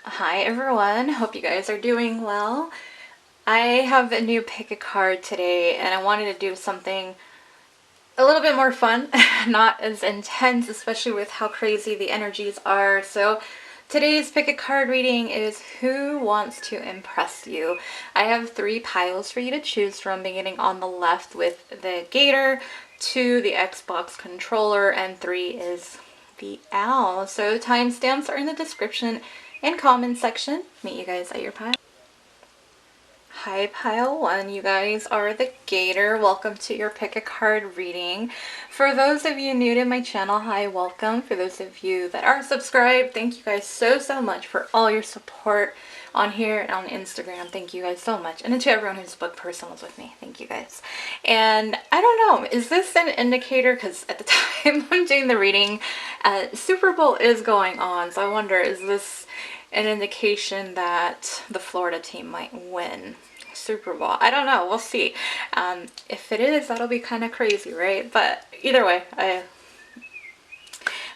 Hi everyone, hope you guys are doing well. I have a new pick a card today and I wanted to do something a little bit more fun, not as intense, especially with how crazy the energies are. So today's pick a card reading is Who Wants to Impress You? I have 3 piles for you to choose from, beginning on the left with the Gator, 2 the Xbox controller, and 3 is the owl. So timestamps are in the description and comment section. Meet you guys at your pile. Hi pile 1, you guys are the Gator. Welcome to your pick a card reading. For those of you new to my channel, hi, welcome. For those of you that are subscribed, thank you guys so much for all your support on here and on Instagram. Thank you guys so much. And to everyone who's booked personals with me, thank you guys. And I don't know, is this an indicator? Because at the time I'm doing the reading, Super Bowl is going on, so I wonder, is this an indication that the Florida team might win Super Bowl? I don't know, we'll see. If it is, that'll be kind of crazy, right? But either way,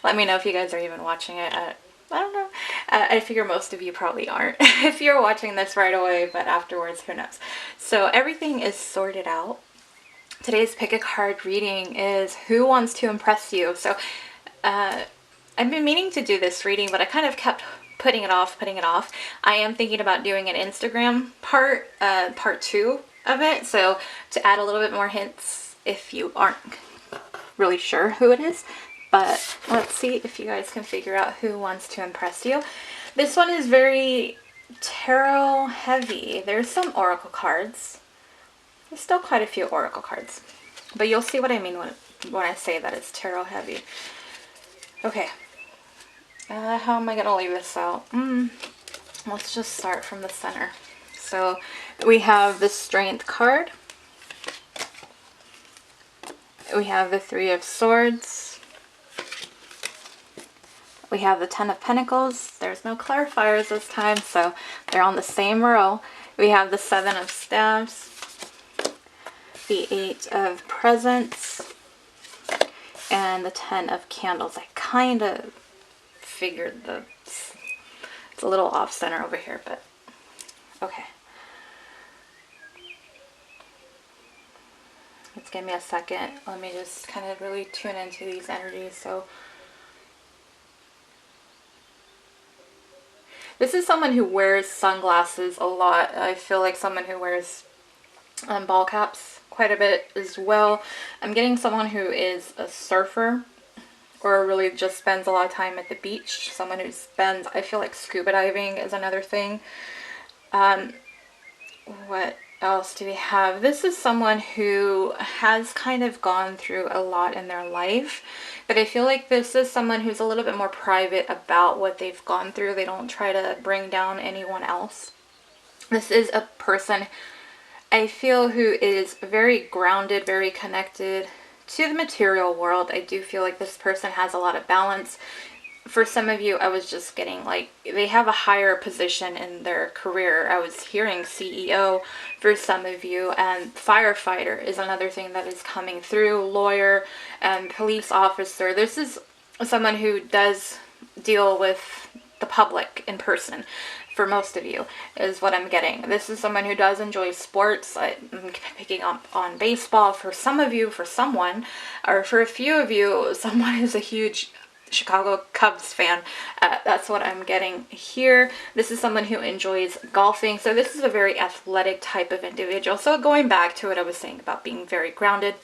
let me know if you guys are even watching it. I don't know. I figure most of you probably aren't if you're watching this right away, but afterwards, who knows. So everything is sorted out. Today's pick a card reading is Who Wants to Impress You? So I've been meaning to do this reading, but I kind of kept putting it off. I am thinking about doing an Instagram part 2 of it, so to add a little bit more hints if you aren't really sure who it is. But let's see if you guys can figure out who wants to impress you. This one is very tarot heavy. There's some oracle cards. There's still quite a few oracle cards, but you'll see what I mean when I say that it's tarot heavy. Okay. How am I going to leave this out? Let's just start from the center. So we have the Strength card. We have the 3 of Swords. We have the 10 of Pentacles. There's no clarifiers this time, so they're on the same row. We have the 7 of Staves. The 8 of Presents. And the 10 of Candles. I kind of figured it's a little off center over here, but okay. Let's give me a second. Let me just kind of really tune into these energies. So this is someone who wears sunglasses a lot. I feel like someone who wears ball caps quite a bit as well. I'm getting someone who is a surfer or really just spends a lot of time at the beach. Someone who spends, I feel like scuba diving is another thing. What else do we have? This is someone who has kind of gone through a lot in their life, but I feel like this is someone who's a little bit more private about what they've gone through. They don't try to bring down anyone else. This is a person, I feel, who is very grounded, very connected to the material world. I do feel like this person has a lot of balance. For some of you, I was just getting like they have a higher position in their career. I was hearing CEO for some of you, and firefighter is another thing that is coming through, lawyer and police officer. This is someone who does deal with the public in person. For most of you is what I'm getting. This is someone who does enjoy sports. I'm picking up on baseball. For some of you, for someone, or for a few of you, someone who's a huge Chicago Cubs fan. That's what I'm getting here. This is someone who enjoys golfing. So this is a very athletic type of individual. So going back to what I was saying about being very grounded,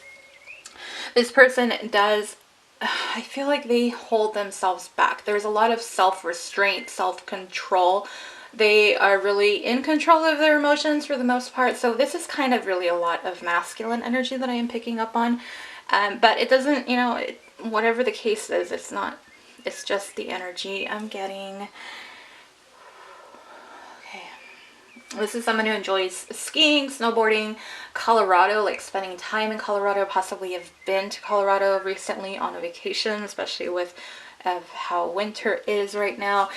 this person does, I feel like they hold themselves back. There's a lot of self-restraint, self-control. They are really in control of their emotions for the most part. So this is kind of really a lot of masculine energy that I am picking up on. But it doesn't, whatever the case is, it's just the energy I'm getting. Okay. This is someone who enjoys skiing, snowboarding, Colorado, like spending time in Colorado, possibly have been to Colorado recently on a vacation, especially with how winter is right now.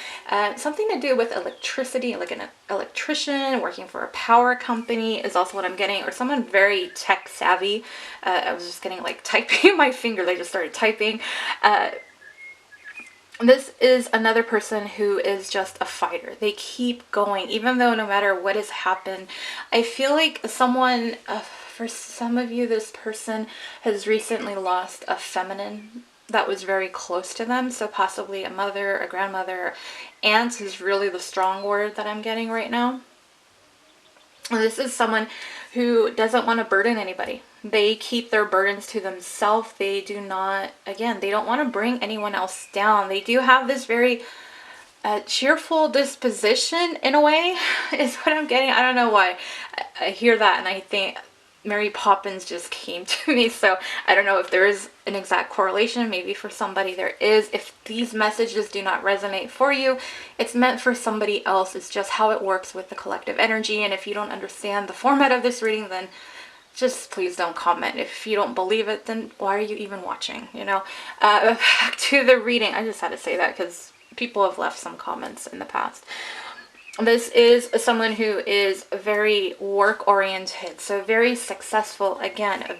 Something to do with electricity, like an electrician working for a power company is also what I'm getting, or someone very tech savvy. I was just getting like typing my fingers, I just started typing. This is another person who is just a fighter. They keep going, even though no matter what has happened. I feel like someone, for some of you, this person has recently lost a feminine that was very close to them. So possibly a mother, a grandmother. Aunt is really the strong word that I'm getting right now. This is someone who doesn't want to burden anybody. They keep their burdens to themselves. They do not, again, they don't want to bring anyone else down. They do have this very cheerful disposition in a way, is what I'm getting. I don't know why. I hear that and I think Mary Poppins just came to me. So I don't know if there is an exact correlation. Maybe for somebody there is. If these messages do not resonate for you, it's meant for somebody else. It's just how it works with the collective energy. And if you don't understand the format of this reading, then just please don't comment. If you don't believe it, then why are you even watching? You know, back to the reading. I just had to say that because people have left some comments in the past. This is someone who is very work oriented, so very successful. Again,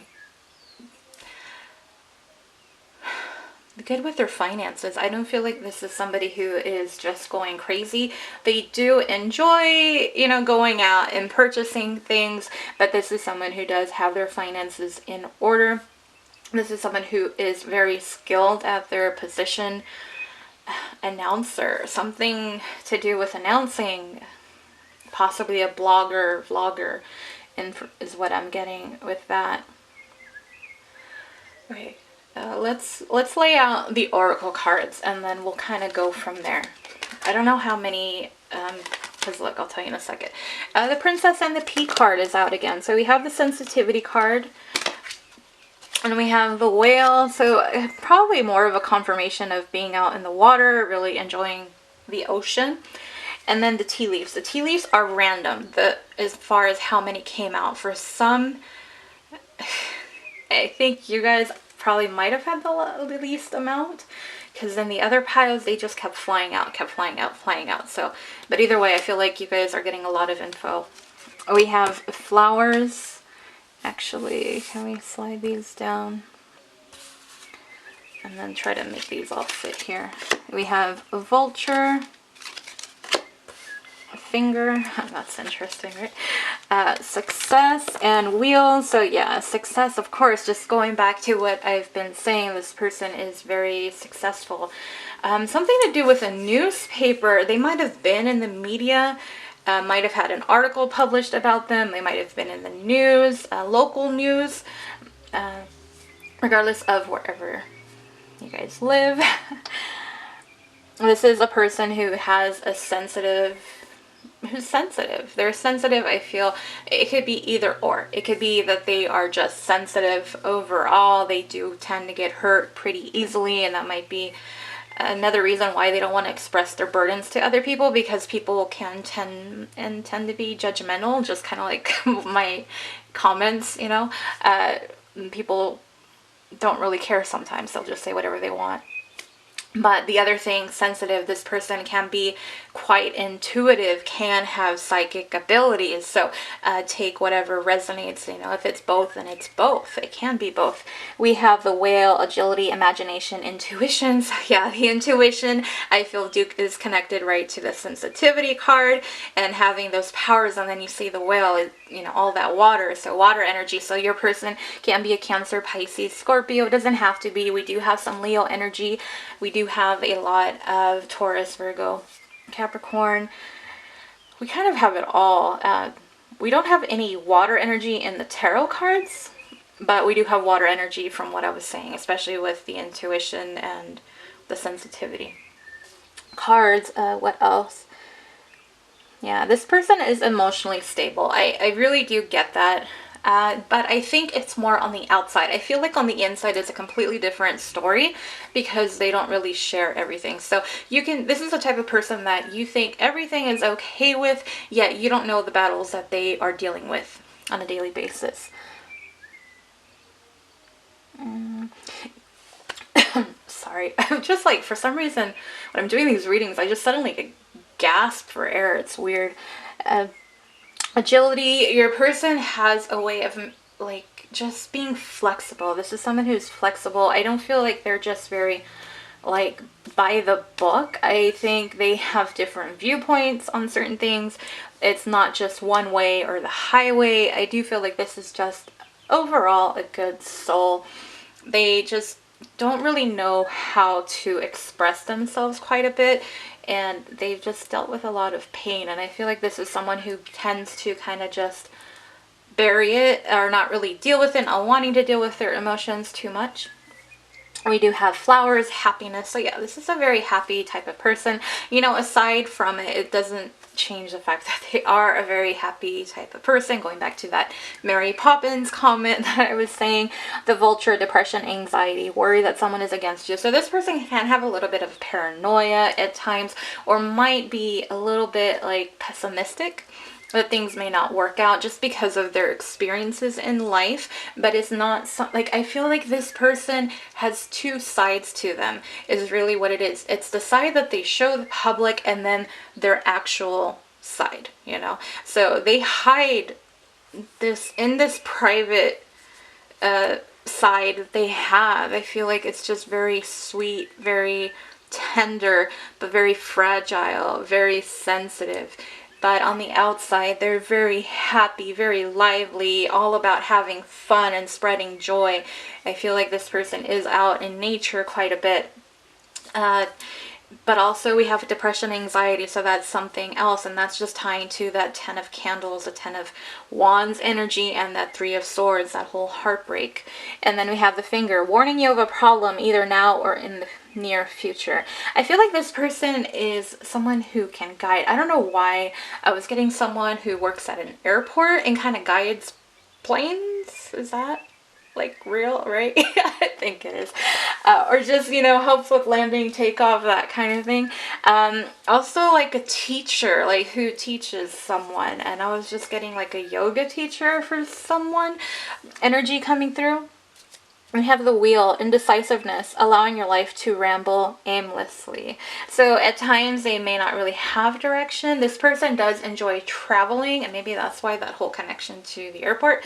good with their finances. I don't feel like this is somebody who is just going crazy. They do enjoy, you know, going out and purchasing things, but this is someone who does have their finances in order. This is someone who is very skilled at their position. Announcer, something to do with announcing, possibly a blogger, vlogger, and is what I'm getting with that. Okay, let's lay out the oracle cards and then we'll kind of go from there. I don't know how many, because look, I'll tell you in a second. The Princess and the Pea card is out again. So we have the sensitivity card. And we have the whale, so probably more of a confirmation of being out in the water, really enjoying the ocean. And then the tea leaves. The tea leaves are random, as far as how many came out. For some, I think you guys probably might have had the least amount, because in the other piles, they just kept flying out, flying out. So, but either way, I feel like you guys are getting a lot of info. We have flowers. Actually, can we slide these down and then try to make these all fit here? We have a vulture, a finger. That's interesting, right? Success and wheels. So yeah, success, of course, just going back to what I've been saying, this person is very successful. Something to do with a newspaper. They might have been in the media. Might have had an article published about them. They might have been in the news, local news, regardless of wherever you guys live. This is a person who has a sensitive, who's sensitive. They're sensitive, I feel. It could be either or. It could be that they are just sensitive overall. They do tend to get hurt pretty easily, and that might be another reason why they don't want to express their burdens to other people, because people can tend to be judgmental, just kind of like my comments, you know. People don't really care sometimes. They'll just say whatever they want. But the other thing, sensitive, this person can be quite intuitive, can have psychic abilities. So take whatever resonates, you know, if it's both, then it's both. It can be both. We have the whale, agility, imagination, intuition. So yeah, the intuition, I feel Duke is connected right to the sensitivity card and having those powers. And then you see the whale, you know, all that water. So water energy. So your person can be a Cancer, Pisces, Scorpio. It doesn't have to be. We do have some Leo energy. We do have a lot of Taurus, Virgo, Capricorn. We kind of have it all. We don't have any water energy in the tarot cards, but we do have water energy from what I was saying, especially with the intuition and the sensitivity. Cards, what else? Yeah, this person is emotionally stable. I really do get that. But I think it's more on the outside. I feel like on the inside is a completely different story because they don't really share everything. So this is the type of person that you think everything is okay with, yet you don't know the battles that they are dealing with on a daily basis. Sorry, I'm just like, for some reason, when I'm doing these readings, I just suddenly gasp for air. It's weird. Agility, your person has a way of like just being flexible. This is someone who's flexible. I don't feel like they're just very like by the book. I think they have different viewpoints on certain things. It's not just one way or the highway. I do feel like this is just overall a good soul. They just don't really know how to express themselves quite a bit, and they've just dealt with a lot of pain. And I feel like this is someone who tends to kind of just bury it or not really deal with it, not wanting to deal with their emotions too much. We do have flowers, happiness. So yeah, this is a very happy type of person. You know, aside from it, it doesn't change the fact that they are a very happy type of person. Going back to that Mary Poppins comment that I was saying, the vulture, depression, anxiety, worry that someone is against you. So this person can have a little bit of paranoia at times, or might be a little bit like pessimistic that things may not work out just because of their experiences in life. But it's not like, I feel like this person has two sides to them, is really what it is. It's the side that they show the public, and then their actual side, you know. So they hide this in this private side that they have. I feel like it's just very sweet, very tender, but very fragile, very sensitive. But on the outside, they're very happy, very lively, all about having fun and spreading joy. I feel like this person is out in nature quite a bit. But also we have depression, anxiety, so that's something else, and that's just tying to that 10 of candles, the 10 of wands energy, and that 3 of swords, that whole heartbreak. And then we have the finger, warning you of a problem either now or in the near future. I feel like this person is someone who can guide. I don't know why I was getting someone who works at an airport and kind of guides planes. Is that like real, right? I think it is. Or just, you know, helps with landing, takeoff, that kind of thing. Also like a teacher, like who teaches someone. And I was just getting like a yoga teacher for someone. Energy coming through. We have the wheel, indecisiveness, allowing your life to ramble aimlessly. So at times they may not really have direction. This person does enjoy traveling, and maybe that's why that whole connection to the airport.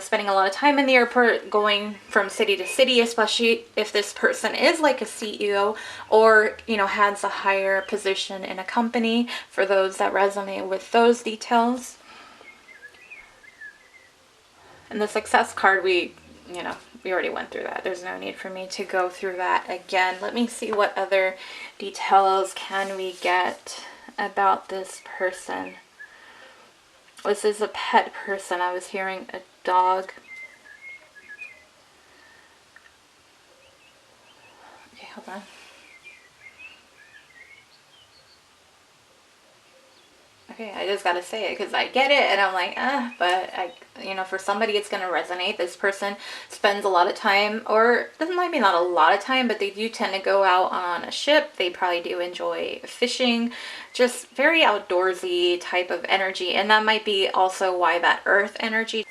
Spending a lot of time in the airport, going from city to city, especially if this person is like a CEO or, you know, has a higher position in a company, for those that resonate with those details. And the success card, we already went through that. There's no need for me to go through that again. Let me see what other details can we get about this person. This is a pet person. I was hearing a dog. Okay, hold on. Okay, I just gotta say it because I get it, and I'm like, but for somebody it's gonna resonate. This person spends a lot of time, or doesn't, maybe not a lot of time, but they do tend to go out on a ship. They probably do enjoy fishing, just very outdoorsy type of energy. And that might be also why that earth energy,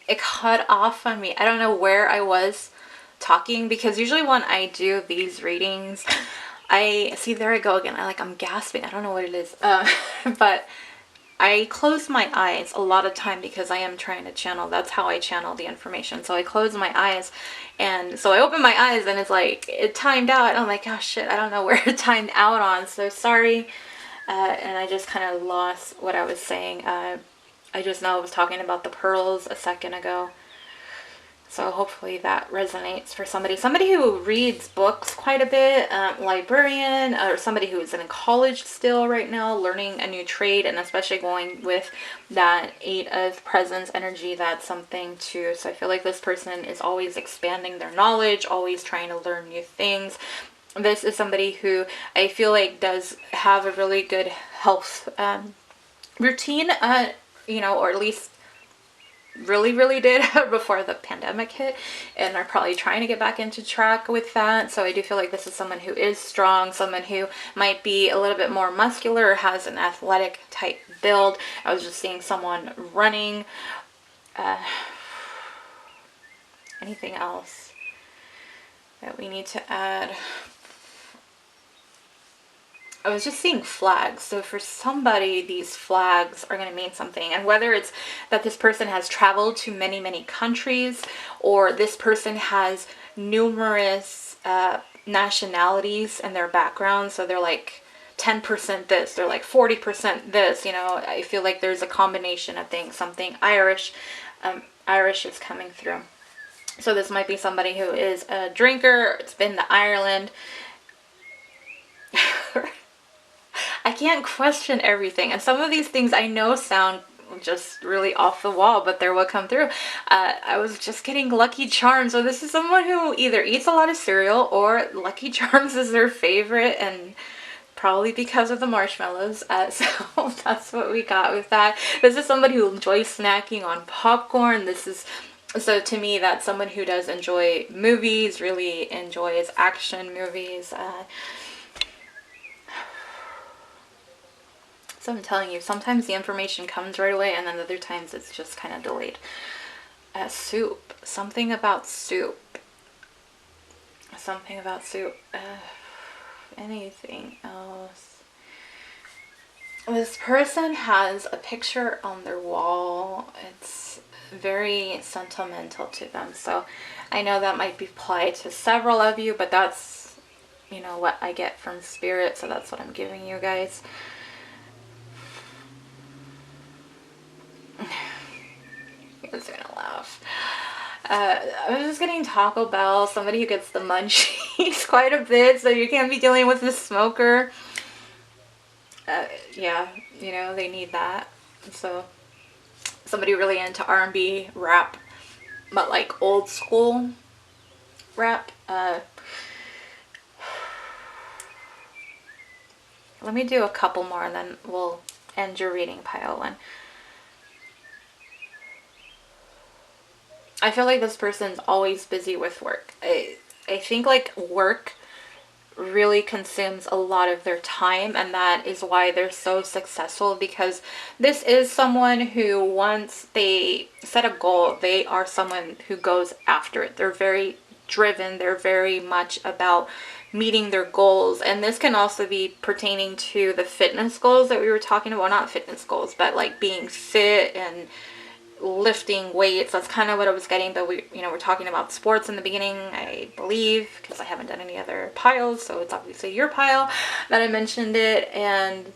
it cut off on me. I don't know where I was talking, because usually when I do these readings, I see, there I go again. I'm gasping. I don't know what it is. But I close my eyes a lot of time because I am trying to channel. That's how I channel the information. So I close my eyes, and so I open my eyes, and it's like it timed out. And I'm like, oh shit, I don't know where it timed out on. So sorry. And I just kind of lost what I was saying. I just know I was talking about the pearls a second ago. So hopefully that resonates for somebody who reads books quite a bit, librarian, or somebody who is in college still right now, learning a new trade, and especially going with that 8 of presence energy. That's something too. So I feel like this person is always expanding their knowledge, always trying to learn new things. This is somebody who I feel like does have a really good health routine, or at least really did before the pandemic hit, and are probably trying to get back into track with that. So I do feel like this is someone who is strong, someone who might be a little bit more muscular or has an athletic type build. I was just seeing someone running. Anything else that we need to add? I was just seeing flags. So for somebody, these flags are going to mean something. And whether it's that this person has traveled to many countries, or this person has numerous nationalities and their backgrounds. So they're like 10% this, they're like 40% this, you know. I feel like there's a combination of things. Something Irish, Irish is coming through. So this might be somebody who is a drinker, it's been to Ireland. I can't question everything. And some of these things I know sound just really off the wall, but they're what come through. I was just getting Lucky Charms. So this is someone who either eats a lot of cereal or Lucky Charms is their favorite, and probably because of the marshmallows. So that's what we got with that. This is somebody who enjoys snacking on popcorn. This is, so to me, that's someone who does enjoy movies, really enjoys action movies. So I'm telling you, sometimes the information comes right away, and then other times it's just kind of delayed. Soup. Something about soup. Something about soup. Anything else? This person has a picture on their wall. It's very sentimental to them. So I know that might be applied to several of you, but that's, you know, what I get from Spirit. So that's what I'm giving you guys. You guys are gonna laugh. I was just getting Taco Bell, somebody who gets the munchies quite a bit, so you can't be dealing with this smoker. Yeah, you know, they need that. So somebody really into R&B rap, but like old school rap. Let me do a couple more and then we'll end your reading, pile one. I feel like this person's always busy with work. I think like work really consumes a lot of their time, and that is why they're so successful, because this is someone who, once they set a goal, they are someone who goes after it. They're very driven. They're very much about meeting their goals. And this can also be pertaining to the fitness goals that we were talking about. Not fitness goals, but like being fit and lifting weights. That's kind of what I was getting, but we're talking about sports in the beginning, I believe, because I haven't done any other piles, so it's obviously your pile that I mentioned it. And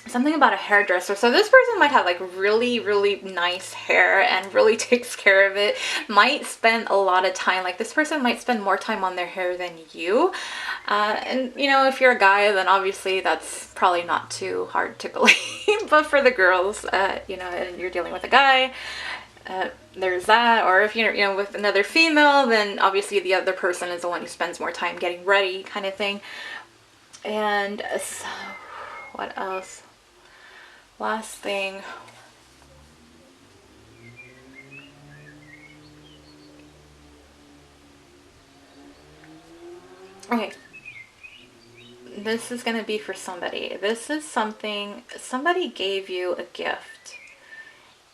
something about a hairdresser. So this person might have like really, really nice hair and really takes care of it. Might spend a lot of time, like this person might spend more time on their hair than you. And you know, if you're a guy, then obviously that's probably not too hard to believe. But for the girls, you know, and you're dealing with a guy, there's that. Or if you're, you know, with another female, then obviously the other person is the one who spends more time getting ready, kind of thing. And so, what else? Last thing. Okay. This is going to be for somebody. This is something, somebody gave you a gift.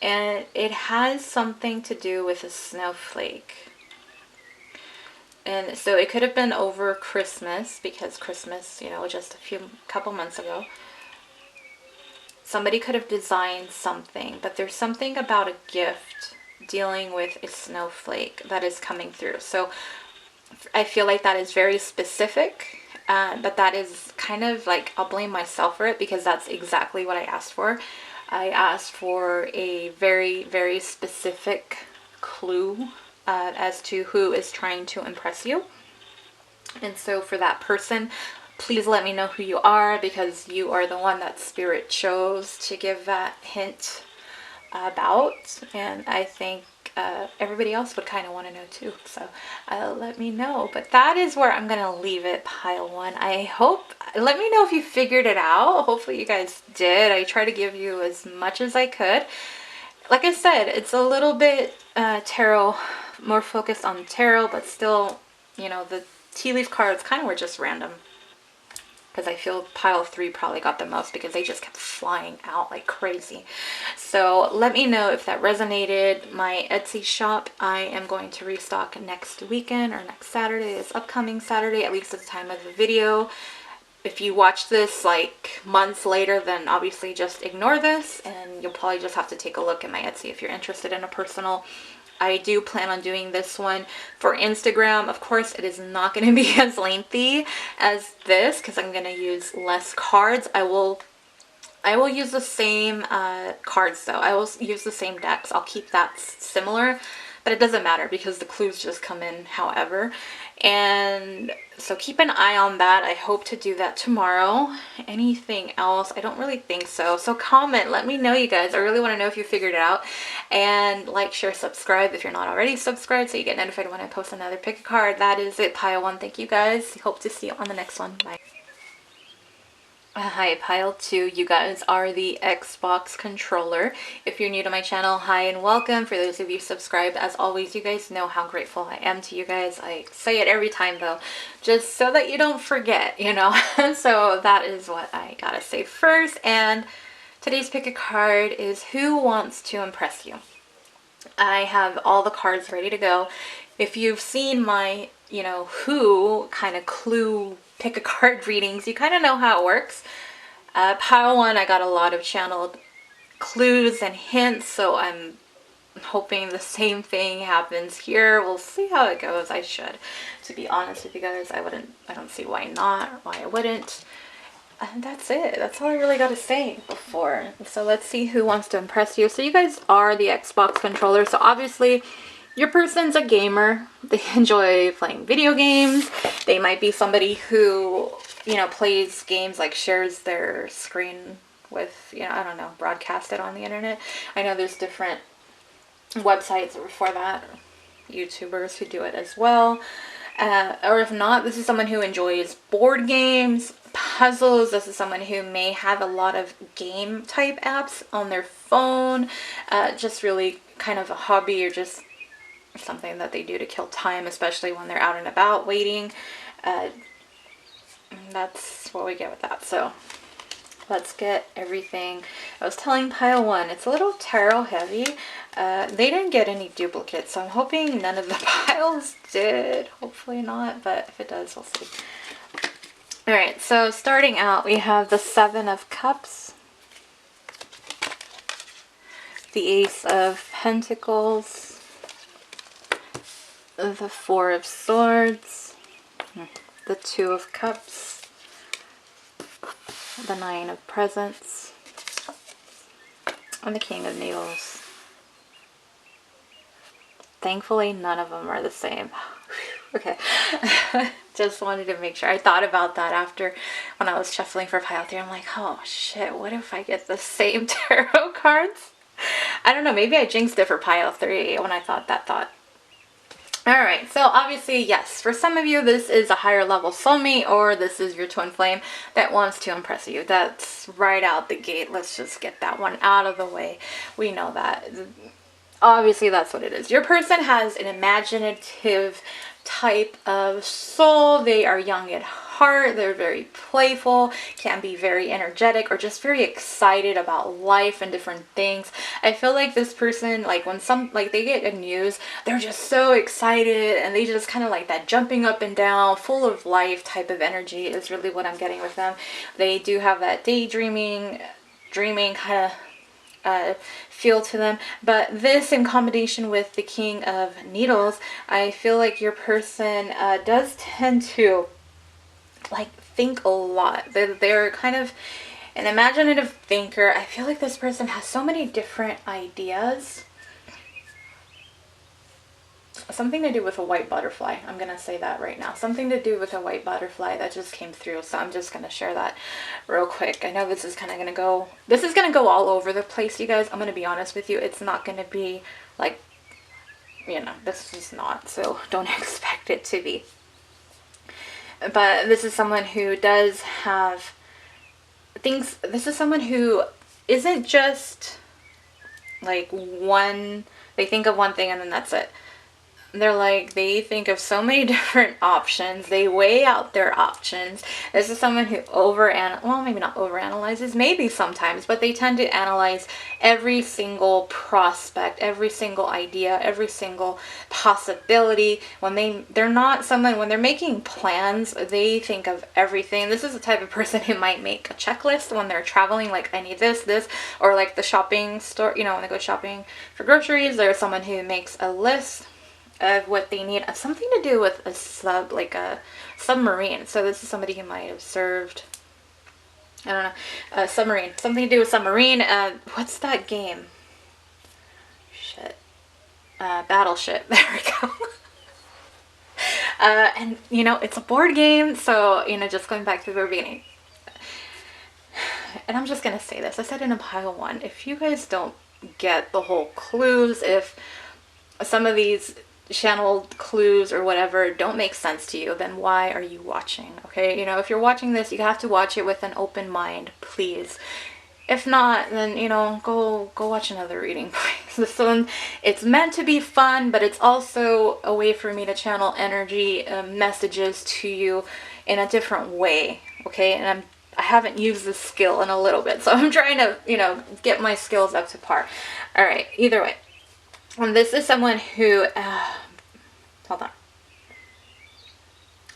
And it has something to do with a snowflake. And so it could have been over Christmas, because Christmas, you know, just couple months ago. Somebody could have designed something, but there's something about a gift dealing with a snowflake that is coming through. So I feel like that is very specific, but that is kind of like, I'll blame myself for it, because that's exactly what I asked for. I asked for a very, very specific clue as to who is trying to impress you. And so for that person, please let me know who you are, because you are the one that Spirit chose to give that hint about. And I think everybody else would kind of want to know too. So let me know. But that is where I'm going to leave it, pile one. I hope, let me know if you figured it out. Hopefully you guys did. I try to give you as much as I could. Like I said, it's a little bit tarot, more focused on tarot, but still, you know, the tea leaf cards kind of were just random. Because I feel pile 3 probably got the most, because they just kept flying out like crazy. So let me know if that resonated. My Etsy shop, I am going to restock next weekend, or next Saturday, this upcoming Saturday, at least at the time of the video. If you watch this like months later, then obviously just ignore this, and you'll probably just have to take a look at my Etsy if you're interested in a personal I do plan on doing this one for Instagram. Of course, it is not going to be as lengthy as this because I'm going to use less cards. I will use the same cards though. I will use the same decks. I'll keep that similar, but it doesn't matter because the clues just come in however. And so keep an eye on that. I hope to do that tomorrow. Anything else? I don't really think so. So comment, let me know, you guys. I really want to know if you figured it out. And like, share, subscribe if you're not already subscribed so you get notified when I post another pick a card. That is it, pile 1. Thank you guys. Hope to see you on the next one. Bye. Hi, pile 2. You guys are the Xbox controller. If you're new to my channel, hi and welcome. For those of you subscribed, as always, you guys know how grateful I am to you guys. I say it every time though, just so that you don't forget, you know. So that is what I gotta say first. And today's pick a card is Who Wants to Impress You? I have all the cards ready to go. If you've seen my, you know, who kind of clue pick a card readings, you kind of know how it works. Pile 1, I got a lot of channeled clues and hints, so I'm hoping the same thing happens here. We'll see how it goes. I should, to be honest with you guys. I don't see why not, or why I wouldn't. And that's it. That's all I really got to say before. So let's see who wants to impress you. So you guys are the Xbox controller. So obviously your person's a gamer. They enjoy playing video games. They might be somebody who, you know, plays games, like shares their screen with, you know, I don't know, broadcast it on the internet. I know there's different websites for that, YouTubers who do it as well. Or if not, this is someone who enjoys board games, puzzles. This is someone who may have a lot of game type apps on their phone. Just really kind of a hobby or just something that they do to kill time, especially when they're out and about waiting. That's what we get with that. So let's get everything. I was telling pile 1, it's a little tarot heavy. They didn't get any duplicates, so I'm hoping none of the piles did. Hopefully not, but if it does, we'll see. Alright, so starting out, we have the 7 of Cups, the Ace of Pentacles, the 4 of Swords, the 2 of Cups, the 9 of Presents, and the King of Needles. Thankfully, none of them are the same. Okay. Just wanted to make sure. I thought about that after when I was shuffling for pile 3. I'm like, oh shit, what if I get the same tarot cards? I don't know, maybe I jinxed it for pile 3 when I thought that thought. Alright, so obviously, yes, for some of you, this is a higher level soulmate, or this is your twin flame that wants to impress you. That's right out the gate. Let's just get that one out of the way. We know that. Obviously, that's what it is. Your person has an imaginative type of soul. They are young at heart. They're very playful, can be very energetic, or just very excited about life and different things. I feel like this person, like when they get a news, they're just so excited and they just kind of like that jumping up and down, full of life type of energy is really what I'm getting with them. They do have that daydreaming, dreaming kind of feel to them, but this in combination with the King of Needles, I feel like your person does tend to like think a lot. They're kind of an imaginative thinker. I feel like this person has so many different ideas. Something to do with a white butterfly. I'm gonna say that right now. Something to do with a white butterfly that just came through. So I'm just gonna share that real quick. I know this is kind of gonna go. This is gonna go all over the place, you guys. I'm gonna be honest with you. It's not gonna be like, you know, this is not. So don't expect it to be. But this is someone who does have things. This is someone who isn't just like one. They think of one thing and then that's it. They're like, they think of so many different options. They weigh out their options. This is someone who well, maybe not overanalyzes, maybe sometimes, but they tend to analyze every single prospect, every single idea, every single possibility. They're not someone, when they're making plans, they think of everything. This is the type of person who might make a checklist when they're traveling, like, I need this, or like the shopping store, when they go shopping for groceries, there's someone who makes a list of what they need. Something to do with like a submarine. So this is somebody who might have served, I don't know, a submarine. Something to do with submarine. What's that game? Shit. Battleship. There we go. And it's a board game. So, just going back to the very beginning. And I'm just going to say this. I said in a pile one, if you guys don't get the whole clues, if some of these channeled clues or whatever don't make sense to you, then why are you watching? Okay, if you're watching this, you have to watch it with an open mind, please. If not, then go watch another reading, please. This one, it's meant to be fun, but it's also a way for me to channel energy messages to you in a different way. Okay, and I haven't used this skill in a little bit, so I'm trying to get my skills up to par. All right, either way. And this is someone who, hold on.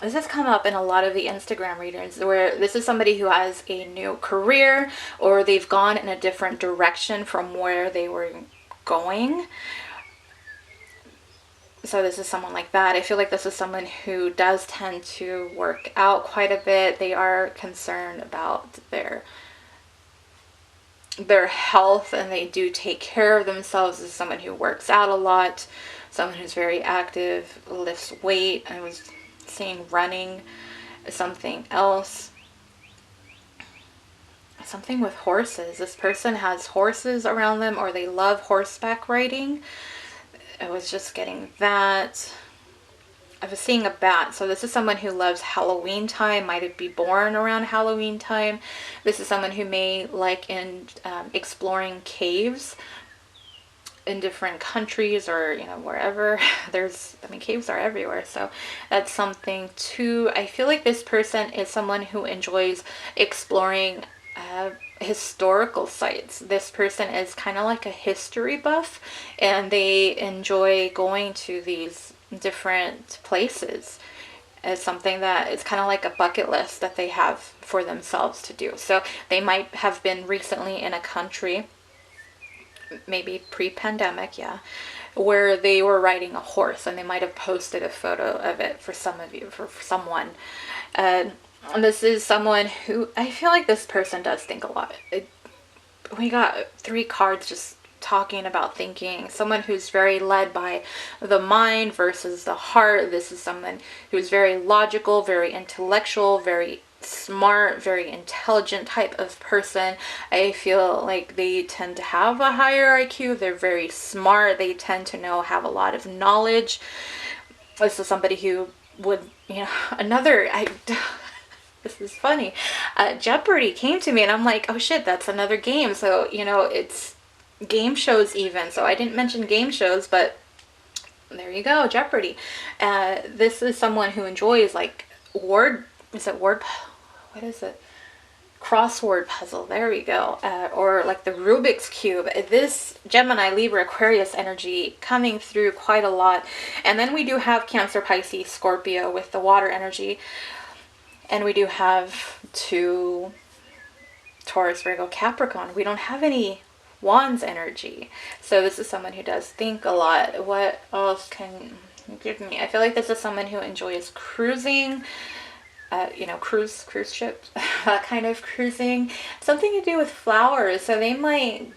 This has come up in a lot of the Instagram readings, where this is somebody who has a new career, or they've gone in a different direction from where they were going. So this is someone like that. I feel like this is someone who does tend to work out quite a bit. They are concerned about their health, and they do take care of themselves. This is someone who works out a lot, someone who's very active, lifts weight. I was seeing running, something else, something with horses. This person has horses around them, or they love horseback riding. I was just getting that. I was seeing a bat. So this is someone who loves Halloween time, might be born around Halloween time. This is someone who may like exploring caves in different countries, or wherever. Caves are everywhere, so that's something too. I feel like this person is someone who enjoys exploring historical sites. This person is kind of like a history buff, and they enjoy going to these different places. It's something that it's kind of like a bucket list that they have for themselves to do. So they might have been recently in a country, maybe pre-pandemic, where they were riding a horse, and they might have posted a photo of it for some of you, for someone. This is someone who, I feel like this person does think a lot. We got 3 cards just talking about thinking. Someone who's very led by the mind versus the heart. This is someone who's very logical, very intellectual, very smart, very intelligent type of person. I feel like they tend to have a higher IQ. They're very smart. They tend to have a lot of knowledge. This is somebody who would, this is funny. Jeopardy came to me, and I'm like, oh shit, that's another game. So, it's game shows even. So I didn't mention game shows, but there you go, Jeopardy. This is someone who enjoys like crossword puzzle, there we go, or like the Rubik's Cube. This Gemini, Libra, Aquarius energy coming through quite a lot. And then we do have Cancer, Pisces, Scorpio with the water energy, and we do have 2 Taurus, Virgo, Capricorn. We don't have any Wands energy. So this is someone who does think a lot. What else can you give me? I feel like this is someone who enjoys cruising, cruise ships, that kind of cruising. Something to do with flowers. So they might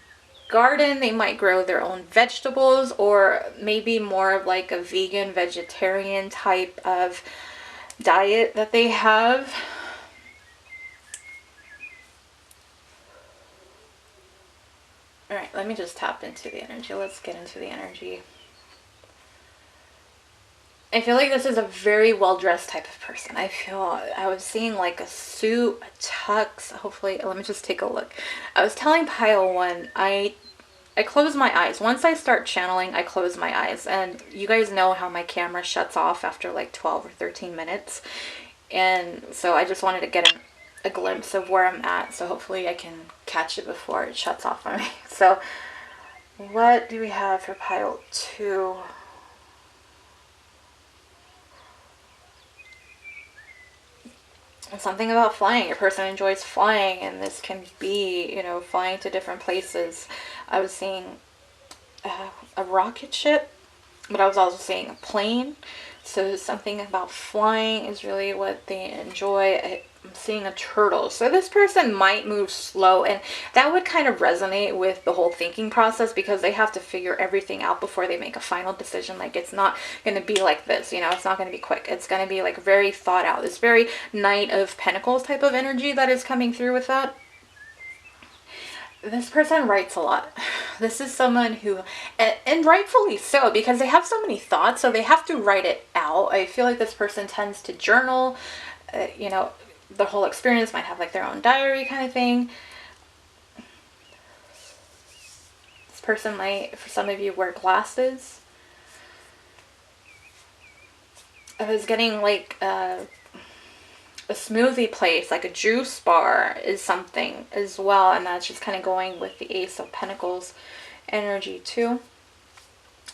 garden, they might grow their own vegetables, or maybe more of like a vegan, vegetarian type of diet that they have. All right, let me just tap into the energy. Let's get into the energy. I feel like this is a very well-dressed type of person. I was seeing like a suit, a tux, hopefully. Let me just take a look. I was telling Pile 1, I I close my eyes. Once I start channeling, I close my eyes. And you guys know how my camera shuts off after like 12 or 13 minutes. And so I just wanted to get a glimpse of where I'm at. So hopefully I can catch it before it shuts off on me. So what do we have for pile 2? Something about flying. Your person enjoys flying, and this can be, you know, flying to different places. I was seeing a rocket ship, but I was also seeing a plane. So something about flying is really what they enjoy. I'm seeing a turtle. So this person might move slow, and that would kind of resonate with the whole thinking process, because they have to figure everything out before they make a final decision. Like, it's not going to be like this, you know, it's not going to be quick. It's going to be like very thought out. This very Knight of Pentacles type of energy that is coming through with that. This person writes a lot. This is someone who, and rightfully so, because they have so many thoughts, so they have to write it out. I feel like this person tends to journal, you know, the whole experience, might have like their own diary kind of thing. This person might, for some of you, wear glasses. I was getting like a smoothie place, like a juice bar is something as well, and that's just kind of going with the Ace of Pentacles energy too.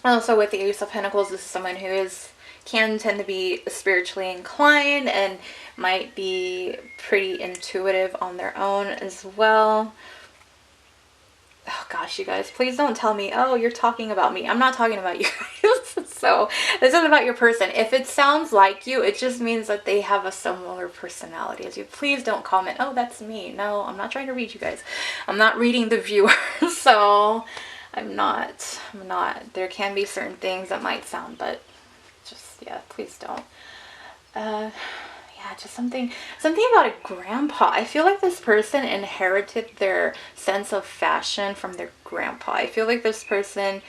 Also with the Ace of Pentacles, this is someone who can tend to be spiritually inclined and might be pretty intuitive on their own as well. Oh gosh, you guys, please don't tell me, oh, you're talking about me. I'm not talking about you guys. So this is about your person. If it sounds like you, it just means that they have a similar personality as you. Please don't comment, oh, that's me. No, I'm not trying to read you guys. I'm not reading the viewer. So I'm not. There can be certain things that might sound, but just, yeah, please don't. Yeah, just something about a grandpa. I feel like this person inherited their sense of fashion from their grandpa. I feel like this person,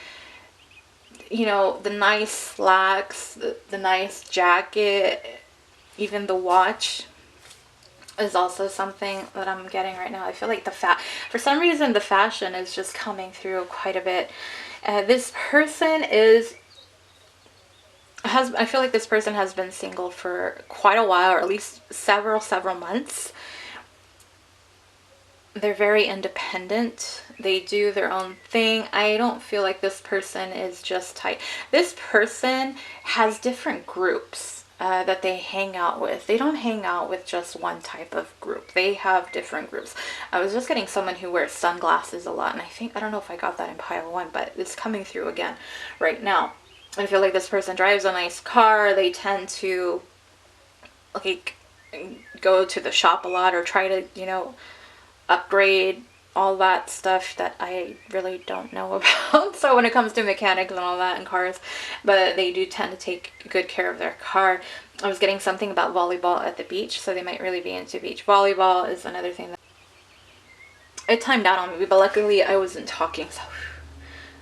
you know, the nice slacks, the nice jacket, even the watch is also something that I'm getting right now. I feel like for some reason the fashion is just coming through quite a bit. This person I feel like this person has been single for quite a while, or at least several months. They're very independent. They do their own thing. I don't feel like this person is just tight. This person has different groups that they hang out with. They don't hang out with just one type of group. They have different groups. I was just getting someone who wears sunglasses a lot, and I don't know if I got that in pile 1, but it's coming through again right now. I feel like this person drives a nice car. They tend to like go to the shop a lot, or try to, you know, upgrade all that stuff that I really don't know about. So when it comes to mechanics and all that and cars, but they do tend to take good care of their car. I was getting something about volleyball at the beach, so they might really be into beach volleyball is another thing that it timed out on me, but luckily I wasn't talking, so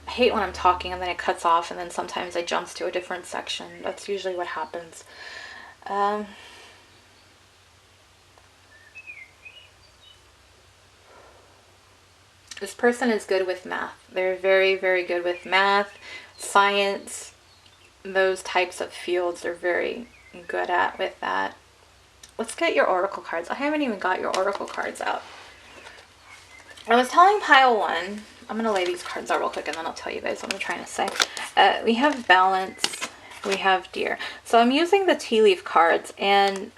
I hate when I'm talking and then it cuts off, and then sometimes I jumps to a different section. That's usually what happens. This person is good with math. They're very, very good with math, science, those types of fields they're very good at with that. Let's get your oracle cards. I haven't even got your oracle cards out. I was telling pile 1, I'm going to lay these cards out real quick and then I'll tell you guys what I'm trying to say. We have balance, we have deer. So I'm using the tea leaf cards, and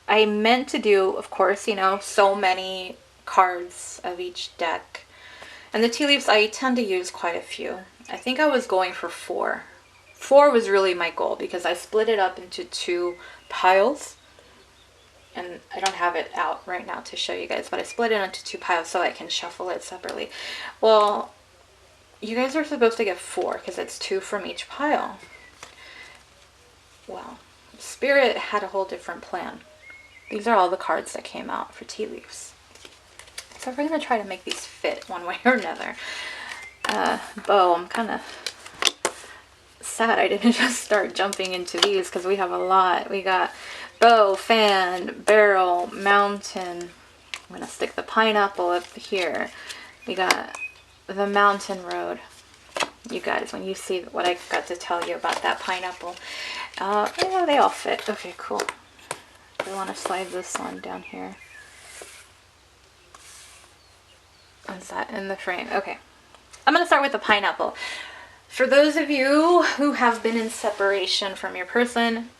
I meant to do, of course, you know, so many cards of each deck. And the tea leaves, I tend to use quite a few. I think I was going for 4. 4 was really my goal, because I split it up into 2 piles. And I don't have it out right now to show you guys, but I split it into 2 piles so I can shuffle it separately. Well, you guys are supposed to get 4 because it's 2 from each pile. Well, Spirit had a whole different plan. These are all the cards that came out for tea leaves. So we're going to try to make these fit one way or another. Bow, I'm kind of sad I didn't just start jumping into these because we have a lot. We got bow, fan, barrel, mountain. I'm going to stick the pineapple up here. We got the mountain road. You guys, when you see what I got to tell you about that pineapple, yeah, they all fit. Okay, cool. I want to slide this one down here. Is that in the frame? Okay. I'm going to start with the pineapple. For those of you who have been in separation from your person,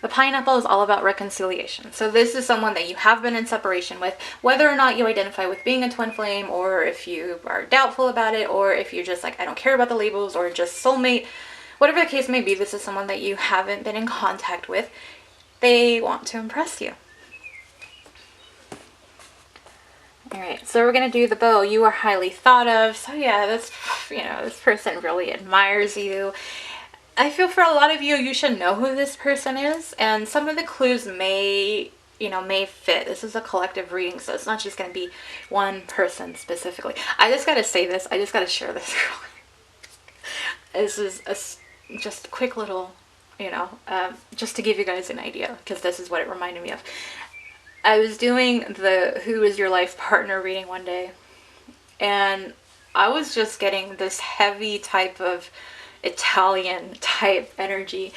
the pineapple is all about reconciliation. So this is someone that you have been in separation with, whether or not you identify with being a twin flame, or if you are doubtful about it, or if you're just like, I don't care about the labels, or just soulmate, whatever the case may be, this is someone that you haven't been in contact with. They want to impress you. All right, so we're going to do the bow. You are highly thought of. So yeah, this, this person really admires you. I feel for a lot of you, you should know who this person is, and some of the clues may fit. This is a collective reading, so it's not just going to be one person specifically. I just got to say this. I just got to share this. This is just a quick little, just to give you guys an idea, because this is what it reminded me of. I was doing the Who is Your Life Partner reading one day, and I was just getting this heavy type of Italian type energy,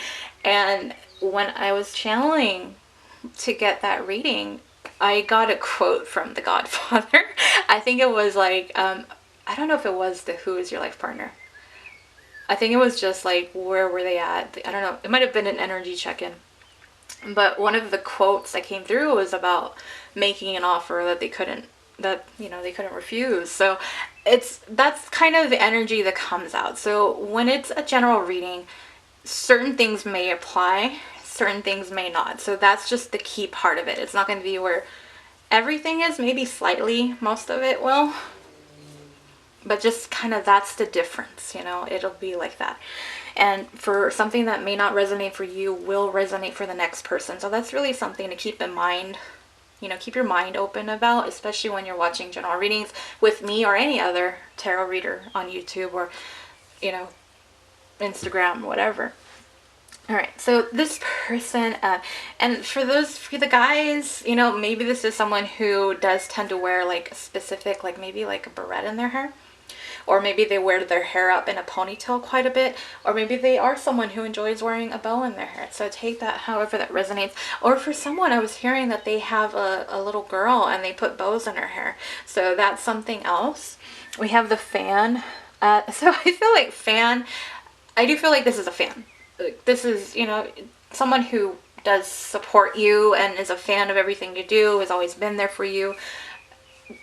and when I was channeling to get that reading, I got a quote from The Godfather. I think it was like, I don't know if it was the Who is Your Life Partner. I think it was just like, where were they at? I don't know. It might have been an energy check-in. But one of the quotes that came through was about making an offer that they couldn't refuse. So that's kind of the energy that comes out. So when it's a general reading, certain things may apply, certain things may not. So that's just the key part of it. It's not going to be where everything is, maybe slightly, most of it will. But just kind of, that's the difference, it'll be like that. And for something that may not resonate for you will resonate for the next person. So that's really something to keep in mind, keep your mind open about, especially when you're watching general readings with me or any other tarot reader on YouTube or, Instagram, whatever. All right, so this person, and for the guys, maybe this is someone who does tend to wear like a specific, like maybe like a barrette in their hair. Or maybe they wear their hair up in a ponytail quite a bit. Or maybe they are someone who enjoys wearing a bow in their hair. So take that however that resonates. Or for someone, I was hearing that they have a little girl and they put bows in her hair. So that's something else. We have the fan. So I feel like I do feel like this is a fan. This is, someone who does support you and is a fan of everything you do, has always been there for you.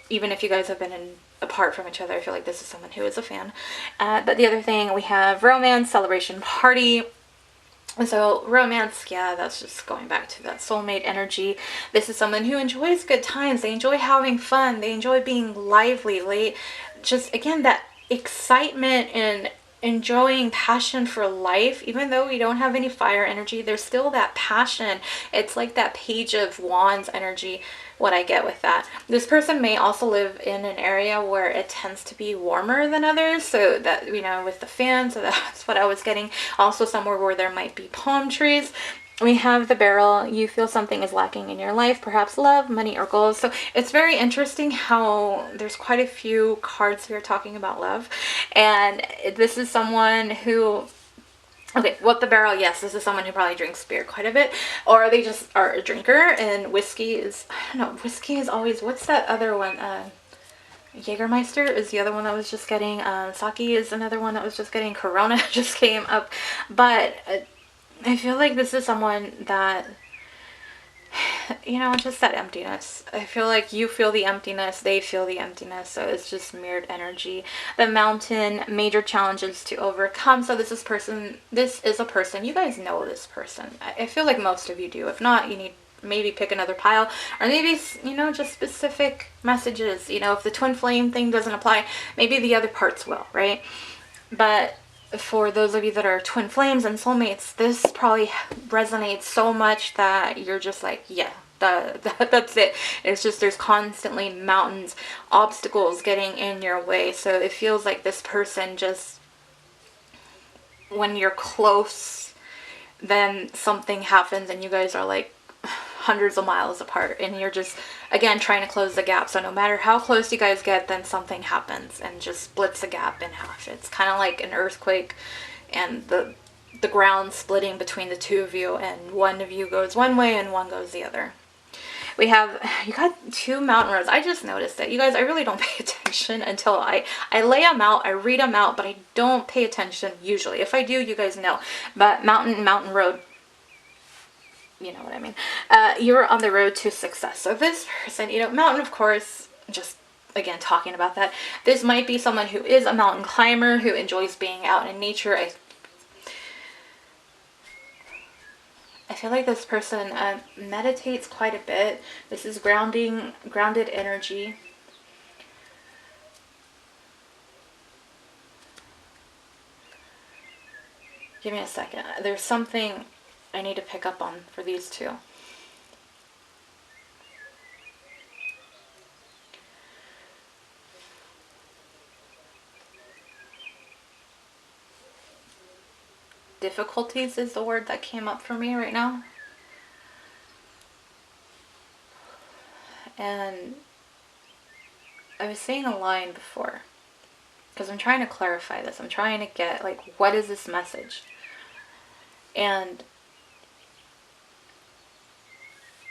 Even if you guys have been apart from each other, I feel like this is someone who is a fan. But the other thing, we have romance, celebration, party. So romance, yeah, that's just going back to that soulmate energy. This is someone who enjoys good times. They enjoy having fun. They enjoy being lively. Just, again, that excitement and enjoying passion for life. Even though we don't have any fire energy, there's still that passion. It's like that Page of Wands energy, what I get with that. This person may also live in an area where it tends to be warmer than others, so that, with the fan, so that's what I was getting. Also somewhere where there might be palm trees. We have the barrel. You feel something is lacking in your life, perhaps love, money, or goals. So it's very interesting how there's quite a few cards here talking about love. And this is someone who, okay, what the barrel, yes, this is someone who probably drinks beer quite a bit, or they just are a drinker, and whiskey is, I don't know, whiskey is always, what's that other one? Jägermeister is the other one that was just getting, sake is another one that was just getting, Corona just came up, but I feel like this is someone that, just that emptiness. I feel like you feel the emptiness, they feel the emptiness, so it's just mirrored energy. The mountain, major challenges to overcome. So this is a person, you guys know this person. I feel like most of you do. If not, you need maybe pick another pile, or maybe, just specific messages. If the twin flame thing doesn't apply, maybe the other parts will, right? But for those of you that are twin flames and soulmates, this probably resonates so much that you're just like, yeah, that's it. It's just, there's constantly mountains, obstacles getting in your way. So it feels like this person just, when you're close, then something happens and you guys are like hundreds of miles apart, and you're just again, trying to close the gap. So no matter how close you guys get, then something happens and just splits the gap in half. It's kind of like an earthquake, and the ground splitting between the two of you, and one of you goes one way and one goes the other. We have, you got 2 mountain roads. I just noticed it. You guys, I really don't pay attention until I lay them out, I read them out, but I don't pay attention usually. If I do, you guys know. But mountain road, you know what I mean. You're on the road to success. So this person, you know, mountain, of course, just again talking about that. This might be someone who is a mountain climber, who enjoys being out in nature. I feel like this person meditates quite a bit. This is grounded energy. Give me a second. There's something I need to pick up on for these two. Difficulties is the word that came up for me right now. And I was saying a line before, because I'm trying to clarify this. I'm trying to get, like, what is this message? And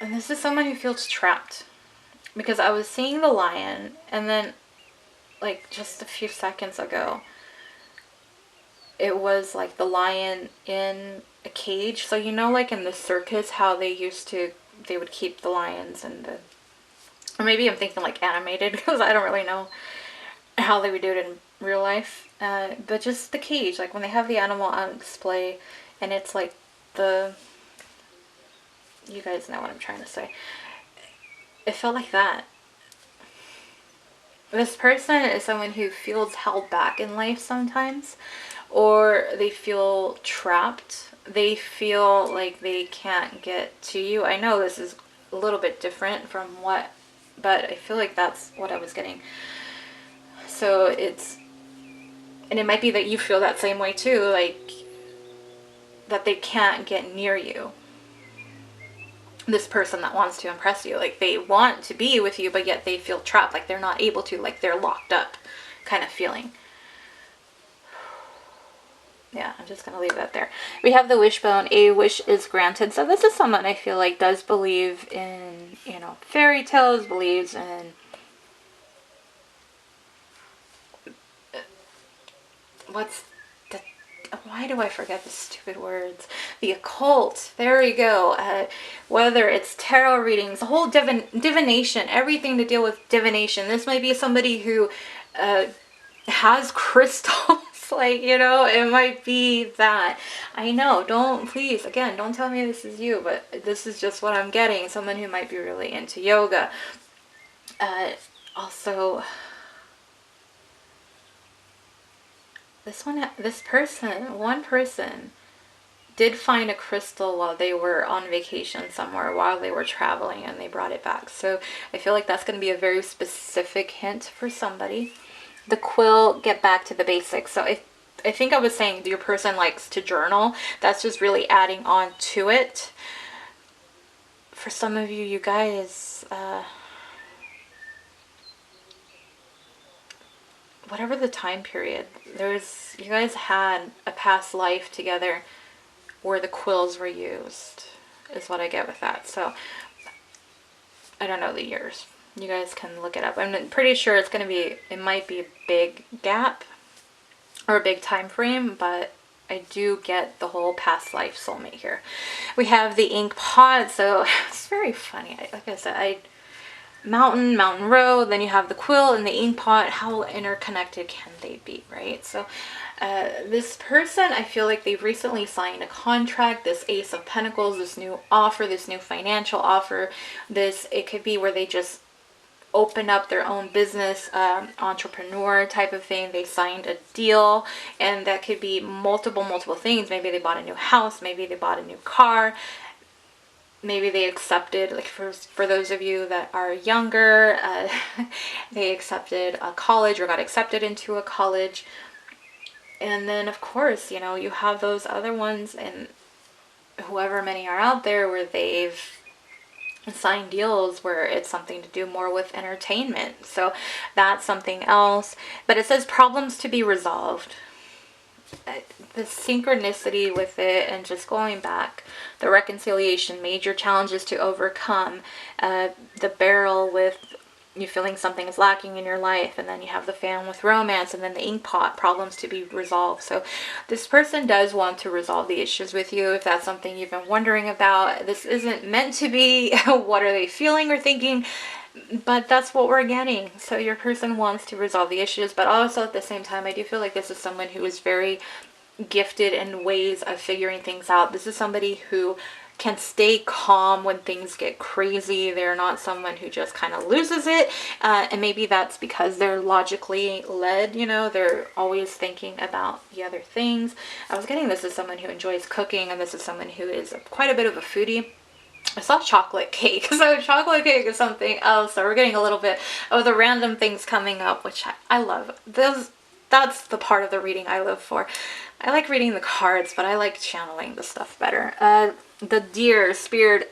this is someone who feels trapped. Because I was seeing the lion, and then, like, just a few seconds ago, it was like the lion in a cage. So you know, like in the circus, how they would keep the lions in the, or maybe I'm thinking like animated, because I don't really know how they would do it in real life. But just the cage, like when they have the animal on display, and it's like you guys know what I'm trying to say. It felt like that. This person is someone who feels held back in life sometimes, or they feel trapped. They feel like they can't get to you. I know this is a little bit different from but I feel like that's what I was getting. So and it might be that you feel that same way too, like that they can't get near you. This person that wants to impress you, like they want to be with you, but yet they feel trapped, like they're not able to, like they're locked up kind of feeling. Yeah, I'm just gonna leave that there. We have the wishbone. A wish is granted. So this is someone I feel like does believe in, you know, fairy tales, believes in why do I forget the stupid words? The occult. There we go. Whether it's tarot readings, the whole divination, everything to deal with divination. This might be somebody who has crystals. Like, you know, it might be that. I know. Please, again, don't tell me this is you, but this is just what I'm getting. Someone who might be really into yoga. Also, one person did find a crystal while they were on vacation somewhere, while they were traveling, and they brought it back. So I feel like that's going to be a very specific hint for somebody. The quill, get back to the basics. So I think I was saying your person likes to journal. That's just really adding on to it. For some of you, you guys, whatever the time period, you guys had a past life together where the quills were used, is what I get with that. So I don't know the years. You guys can look it up. I'm pretty sure it might be a big gap or a big time frame, but I do get the whole past life soulmate here. We have the ink pot. So it's very funny. Like I said, mountain road, then you have the quill and the ink pot. How interconnected can they be, right? So this person, I feel like they've recently signed a contract. This Ace of Pentacles, this new offer, this new financial offer, it could be where they just open up their own business, entrepreneur type of thing. They signed a deal, and that could be multiple things. Maybe they bought a new house, maybe they bought a new car, maybe they accepted, like for those of you that are younger, they accepted a college or got accepted into a college. And then of course, you know, you have those other ones, and whoever many are out there, where they've sign deals where it's something to do more with entertainment. So that's something else. But it says problems to be resolved. The synchronicity with it and just going back, the reconciliation, major challenges to overcome, the barrel with you feeling something is lacking in your life, and then you have the fan with romance, and then the ink pot, problems to be resolved. So this person does want to resolve the issues with you if that's something you've been wondering about. This isn't meant to be what are they feeling or thinking, but that's what we're getting. So your person wants to resolve the issues, but also at the same time, I do feel like this is someone who is very gifted in ways of figuring things out. This is somebody who can stay calm when things get crazy. They're not someone who just kind of loses it. And maybe that's because they're logically led, you know, they're always thinking about the other things. I was getting this is someone who enjoys cooking, and this is someone who is quite a bit of a foodie. I saw chocolate cake, so chocolate cake is something else. So we're getting a little bit of the random things coming up, which I love. That's the part of the reading I live for. I like reading the cards, but I like channeling the stuff better. The deer, speared.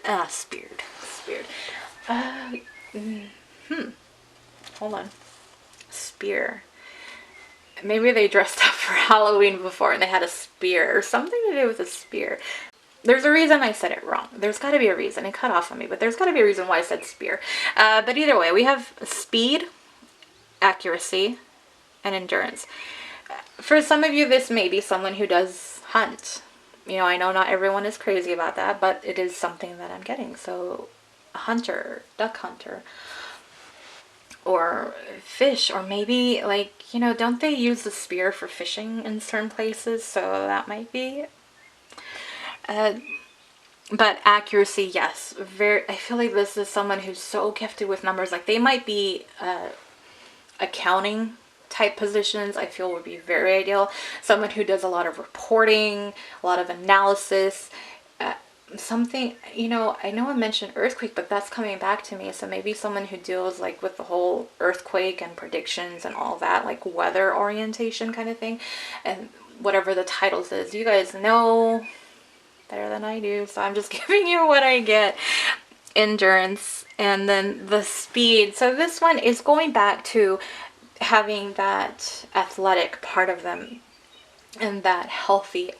Hold on. Spear. Maybe they dressed up for Halloween before and they had a spear or something to do with a spear. There's a reason I said it wrong. There's got to be a reason. It cut off on me, but there's got to be a reason why I said spear. But either way, we have speed, accuracy, and endurance. For some of you, this may be someone who does hunt. You know, I know not everyone is crazy about that, but it is something that I'm getting. So a hunter, duck hunter, or fish, or maybe like, you know, don't they use the spear for fishing in certain places? So that might be. But accuracy, yes. I feel like this is someone who's so gifted with numbers. Like they might be accounting type positions. I feel would be very ideal. Someone who does a lot of reporting, a lot of analysis, something, you know I mentioned earthquake, but that's coming back to me. So maybe someone who deals like with the whole earthquake and predictions and all that, like weather orientation kind of thing, and whatever the titles is. You guys know better than I do, so I'm just giving you what I get. Endurance, and then the speed. So this one is going back to having that athletic part of them and that healthy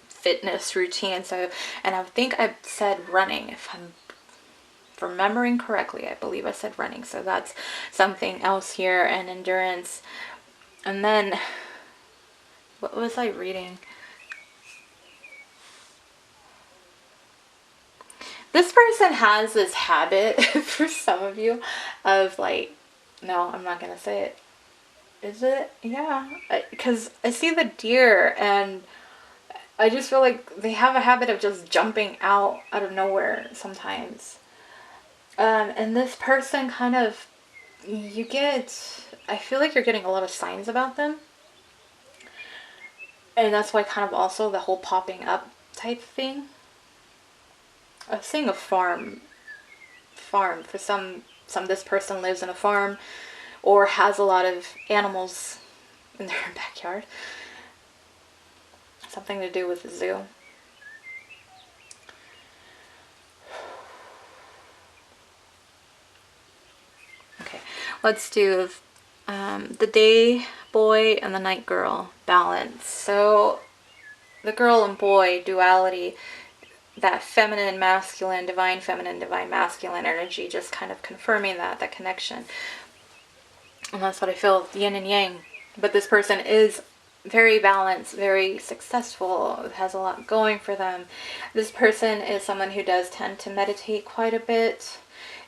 fitness routine. So, and I think I said running, if I'm remembering correctly. I believe I said running. So that's something else here, and endurance. And then what was I reading? This person has this habit, for some of you, of like, no, I'm not going to say it. Is it? Yeah. Because I see the deer, and I just feel like they have a habit of just jumping out of nowhere sometimes. And this person kind of, I feel like you're getting a lot of signs about them. And that's why kind of also the whole popping up type thing. I was seeing a farm. For some this person lives in a farm or has a lot of animals in their backyard. Something to do with the zoo. Okay, let's do the day boy and the night girl balance. So the girl and boy duality, that feminine, masculine, divine masculine energy, just kind of confirming that connection. And that's what I feel, yin and yang. But this person is very balanced, very successful, has a lot going for them. This person is someone who does tend to meditate quite a bit.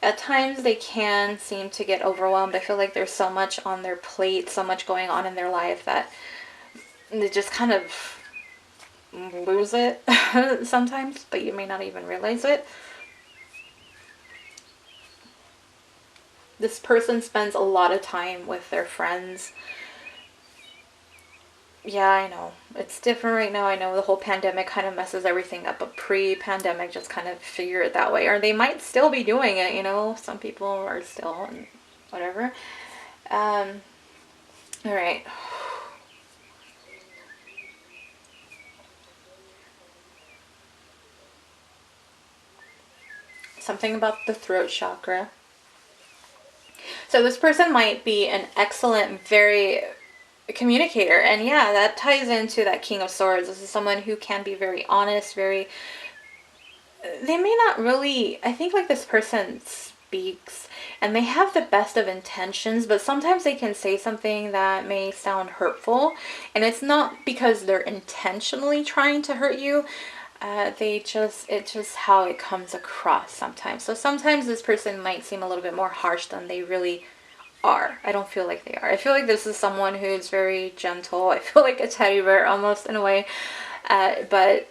At times they can seem to get overwhelmed. I feel like there's so much on their plate, so much going on in their life that they just kind of lose it sometimes, but you may not even realize it. This person spends a lot of time with their friends. Yeah, I know. It's different right now. I know the whole pandemic kind of messes everything up, but pre-pandemic just kind of figure it that way. Or they might still be doing it, you know. Some people are still, and whatever. All right. something about the throat chakra. So this person might be an excellent, very communicator. And yeah, that ties into that King of Swords. This is someone who can be very honest, very, they may not really, I think like this person speaks and they have the best of intentions, but sometimes they can say something that may sound hurtful, and it's not because they're intentionally trying to hurt you. It's just how it comes across sometimes. So sometimes this person might seem a little bit more harsh than they really are. I don't feel like they are. I feel like this is someone who's very gentle. I feel like a teddy bear almost in a way, but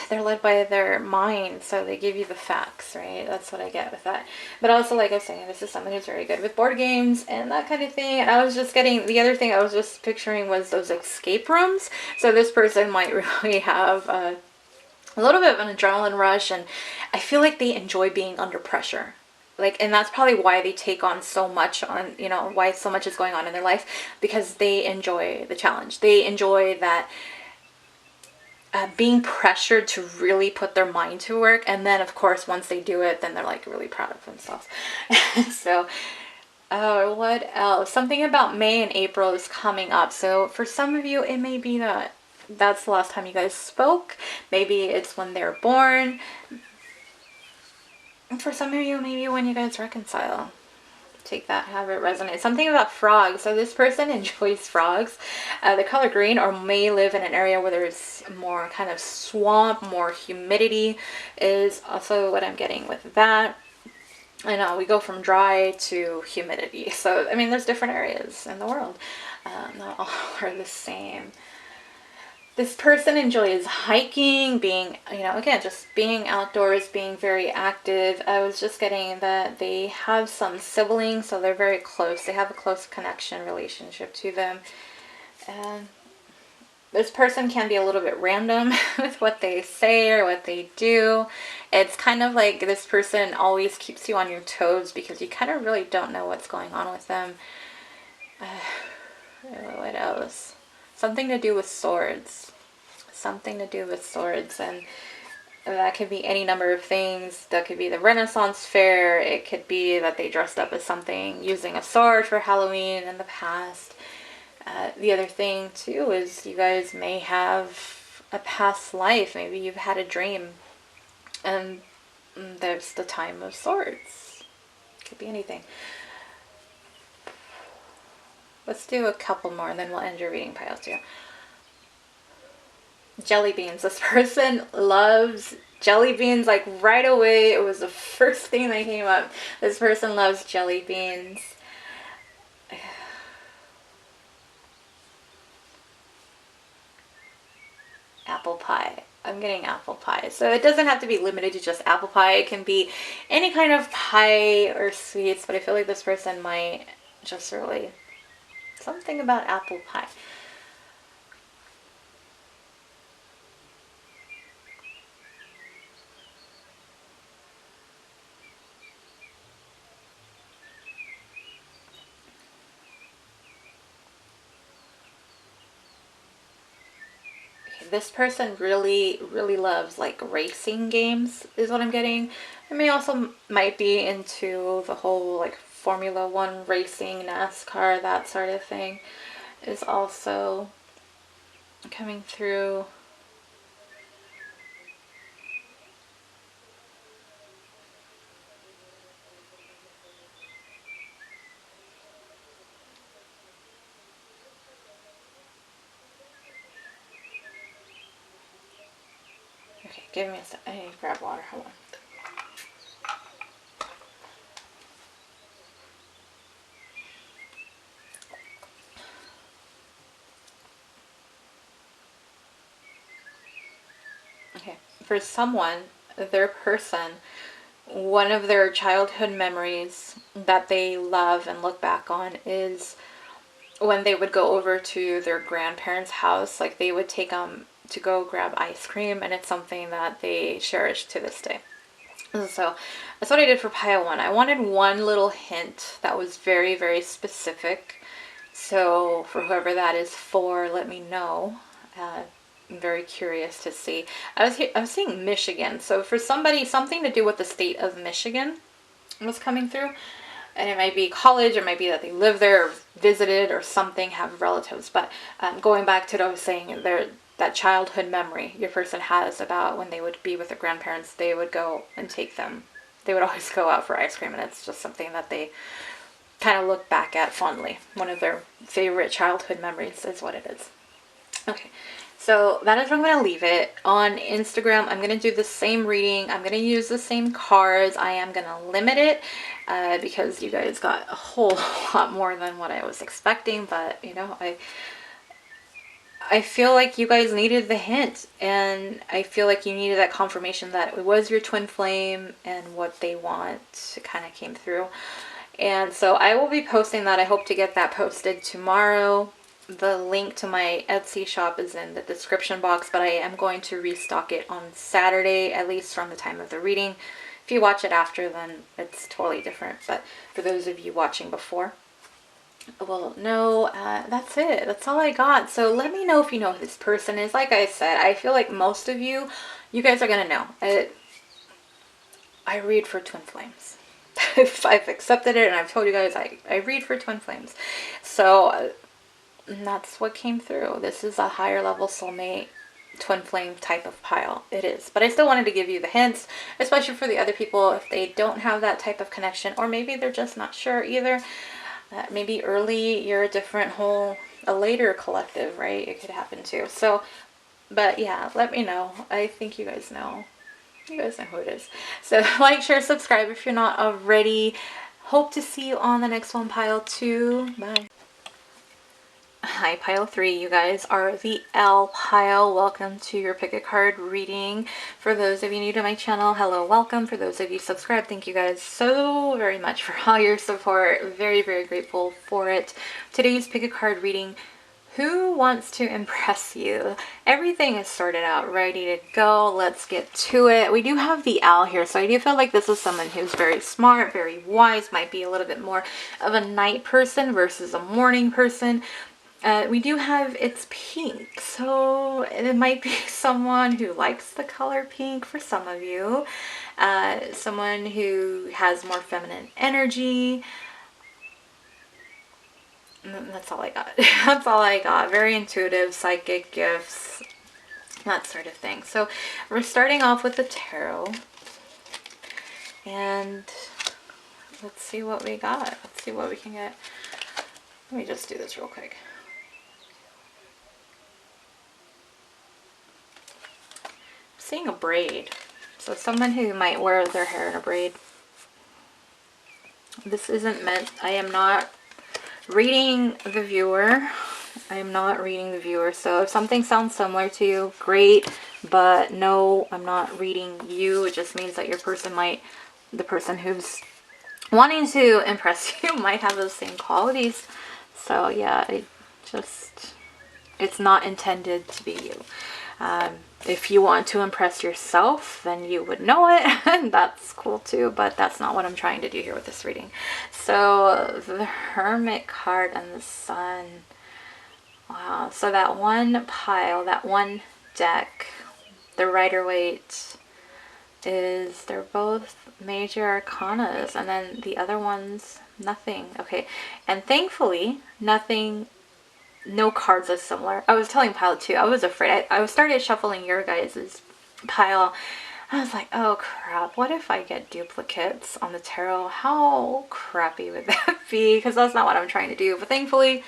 they're led by their mind, so they give you the facts, right? That's what I get with that. But also, like I was saying, this is someone who's very good with board games and that kind of thing. And I was just getting, the other thing I was just picturing was those escape rooms. So this person might really have a little bit of an adrenaline rush, and I feel like they enjoy being under pressure. Like, and that's probably why they take on so much on, you know, why so much is going on in their life, because they enjoy the challenge. They enjoy that being pressured to really put their mind to work. And then, of course, once they do it, then they're like really proud of themselves. So, what else? Something about May and April is coming up. So, for some of you, it may be that that's the last time you guys spoke. Maybe it's when they're born. And for some of you, maybe when you guys reconcile. Take that, have it resonate. Something about frogs. So this person enjoys frogs. The color green, or may live in an area where there's more kind of swamp, more humidity is also what I'm getting with that. I know we go from dry to humidity. So, I mean, there's different areas in the world. Not all are the same. This person enjoys hiking, being, you know, again, just being outdoors, being very active. I was just getting that they have some siblings, so they're very close. They have a close connection relationship to them. And this person can be a little bit random with what they say or what they do. It's kind of like this person always keeps you on your toes because you kind of really don't know what's going on with them. What else? Something to do with swords. Something to do with swords, and that could be any number of things. That could be the Renaissance fair. It could be that they dressed up as something using a sword for Halloween in the past. The other thing too is you guys may have a past life. Maybe you've had a dream, and there's the Time of Swords. Could be anything. Let's do a couple more and then we'll end your reading pile too. Jelly beans. This person loves jelly beans, like right away. It was the first thing that came up. This person loves jelly beans. Apple pie. I'm getting apple pie. So it doesn't have to be limited to just apple pie. It can be any kind of pie or sweets, but I feel like this person might just really, something about apple pie. This person really, really loves like racing games is what I'm getting. I mean, also might be into the whole like Formula One racing, NASCAR, that sort of thing is also coming through. Okay, give me a sec. I need to grab water. Hold on. Okay, for someone, their person, one of their childhood memories that they love and look back on is when they would go over to their grandparents' house. Like they would take them to go grab ice cream, and it's something that they cherish to this day. So that's what I did for pile one. I wanted one little hint that was very, very specific. So for whoever that is for, let me know. I'm very curious to see. I was seeing Michigan. So for somebody, something to do with the state of Michigan was coming through. And it might be college, or it might be that they live there or visited or something, have relatives. But going back to what I was saying, that childhood memory your person has about when they would be with their grandparents, they would go and take them. They would always go out for ice cream, and it's just something that they kind of look back at fondly. One of their favorite childhood memories is what it is. Okay, so that is where I'm going to leave it. On Instagram, I'm going to do the same reading. I'm going to use the same cards. I am going to limit it because you guys got a whole lot more than what I was expecting. But, you know, I feel like you guys needed the hint. And I feel like you needed that confirmation that it was your twin flame and what they want kind of came through. And so I will be posting that. I hope to get that posted tomorrow. The link to my Etsy shop is in the description box, but I am going to restock it on Saturday, at least from the time of the reading. If you watch it after, then it's totally different. But for those of you watching before, well, no, that's it. That's all I got. So let me know if you know who this person is. Like I said, I feel like most of you guys are going to know. I read for twin flames. I've accepted it, and I've told you guys I read for twin flames. So and that's what came through. This is a higher level soulmate twin flame type of pile. It is. But I still wanted to give you the hints, especially for the other people if they don't have that type of connection, or maybe they're just not sure either. Maybe early you're a later collective, right? It could happen too. So, but yeah, let me know. I think you guys know. You guys know who it is. So like, share, subscribe if you're not already. Hope to see you on the next one, pile 2. Bye. Hi, pile 3. You guys are the L pile. Welcome to your pick a card reading. For those of you new to my channel, hello, welcome. For those of you subscribed, thank you guys so very much for all your support. Very, very grateful for it. Today's pick a card reading. Who wants to impress you? Everything is sorted out, ready to go. Let's get to it. We do have the owl here, so I do feel like this is someone who's very smart, very wise, might be a little bit more of a night person versus a morning person. We do have it's pink, so it might be someone who likes the color pink for some of you. Someone who has more feminine energy. That's all I got. That's all I got. Very intuitive, psychic gifts, that sort of thing. So we're starting off with the tarot. And let's see what we got. Let's see what we can get. Let me just do this real quick. Seeing a braid, so someone who might wear their hair in a braid. This isn't meant, I am not reading the viewer. I am not reading the viewer, so if something sounds similar to you, great, but no, I'm not reading you. It just means that your person might, the person who's wanting to impress you might have those same qualities. So yeah, it's not intended to be you. If you want to impress yourself, then you would know it, and that's cool too, but that's not what I'm trying to do here with this reading. So the Hermit card and the Sun. Wow, so that one pile, that one deck, the Rider-Waite is, they're both major arcanas, and then the other one's nothing. Okay, and thankfully, nothing, no cards are similar. I was telling pile 2, I was afraid. I started shuffling your guys' pile. I was like, oh crap, what if I get duplicates on the tarot? How crappy would that be? Because that's not what I'm trying to do. But thankfully,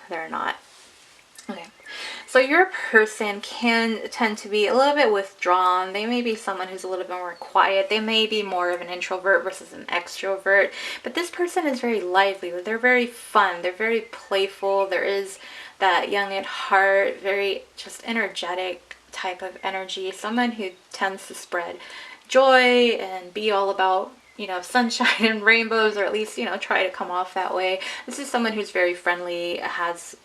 they're not. Okay, so your person can tend to be a little bit withdrawn. They may be someone who's a little bit more quiet. They may be more of an introvert versus an extrovert. But this person is very lively. They're very fun. They're very playful. There is that young at heart, very just energetic type of energy. Someone who tends to spread joy and be all about, you know, sunshine and rainbows, or at least, you know, try to come off that way. This is someone who's very friendly, has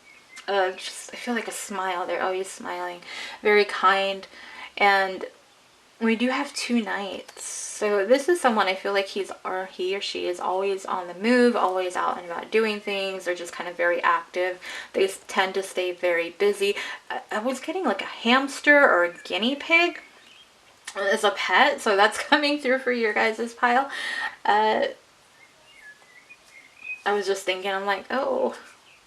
just, I feel like a smile. They're always smiling, very kind, and We do have 2 knights. So this is someone I feel like he or she is always on the move, always out and about doing things. They're just kind of very active. They tend to stay very busy. I was getting like a hamster or a guinea pig as a pet, so that's coming through for your guys' pile. I was just thinking, I'm like, oh,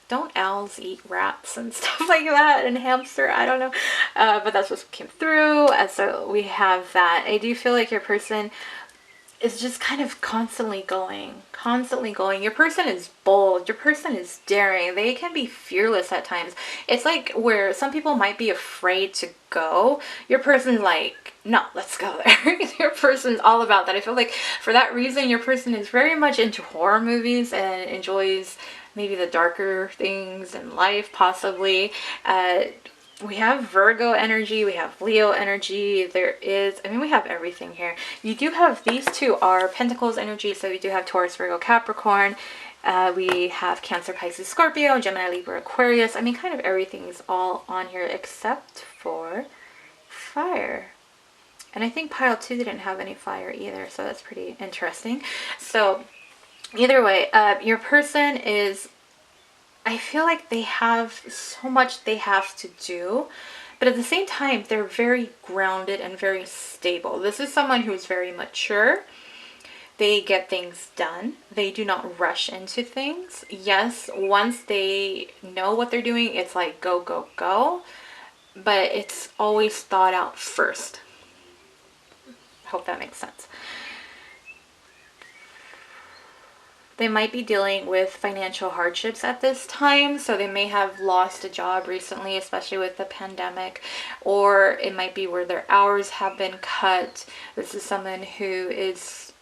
don't owls eat rats and stuff like that, and hamster? I don't know. But that's what came through. And so we have that. I do feel like your person is just kind of constantly going, constantly going. Your person is bold. Your person is daring. They can be fearless at times. It's like where some people might be afraid to go. Your person's like, no, let's go there. Your person's all about that. I feel like for that reason, your person is very much into horror movies and enjoys maybe the darker things in life, possibly. We have Virgo energy, we have Leo energy, we have everything here. You do have, these two are Pentacles energy, so we do have Taurus, Virgo, Capricorn. We have Cancer, Pisces, Scorpio, Gemini, Libra, Aquarius. I mean, kind of everything's all on here except for fire. And I think pile 2 didn't have any fire either, so that's pretty interesting. So either way, your person is, I feel like they have so much they have to do, but at the same time, they're very grounded and very stable. This is someone who's very mature. They get things done. They do not rush into things. Yes, once they know what they're doing, it's like go, go, go, but it's always thought out first. Hope that makes sense. They might be dealing with financial hardships at this time, so they may have lost a job recently, especially with the pandemic, or it might be where their hours have been cut. This is someone who is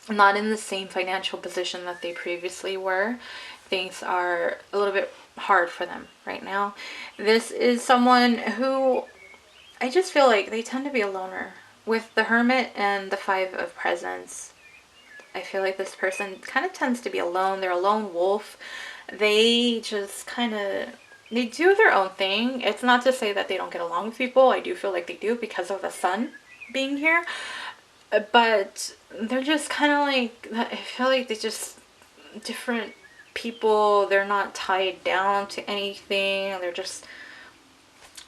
not in the same financial position that they previously were. Things are a little bit hard for them right now. This is someone who I just feel like they tend to be a loner. With the Hermit and the Five of Presents, I feel like this person kind of tends to be alone. They're a lone wolf. They just kind of, they do their own thing. It's not to say that they don't get along with people. I do feel like they do because of the sun being here. But they're just kind of like, I feel like they're just different people. They're not tied down to anything. They're just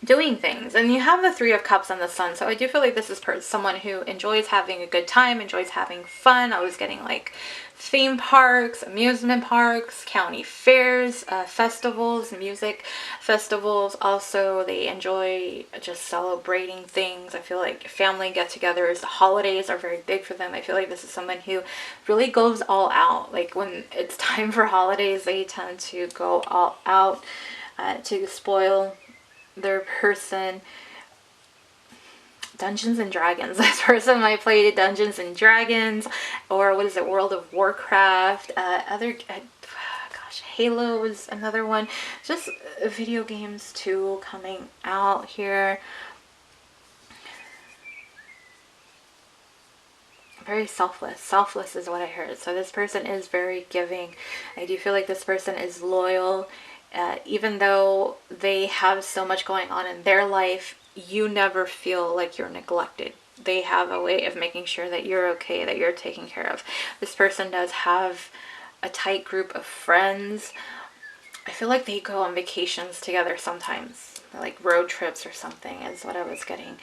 doing things. And you have the Three of Cups and the Sun, so I do feel like this is someone who enjoys having a good time, enjoys having fun. I was getting like theme parks, amusement parks, county fairs, festivals, music festivals. Also, they enjoy just celebrating things. I feel like family get-togethers, the holidays are very big for them. I feel like this is someone who really goes all out. Like when it's time for holidays, they tend to go all out to spoil their person. Dungeons and Dragons. This person might play Dungeons and Dragons, or what is it, World of Warcraft. Gosh, Halo is another one. Just video games too coming out here. Very selfless. Selfless is what I heard. So this person is very giving. I do feel like this person is loyal. Even though they have so much going on in their life, you never feel like you're neglected. They have a way of making sure that you're okay, that you're taken care of. This person does have a tight group of friends. I feel like they go on vacations together sometimes, like road trips or something is what I was getting.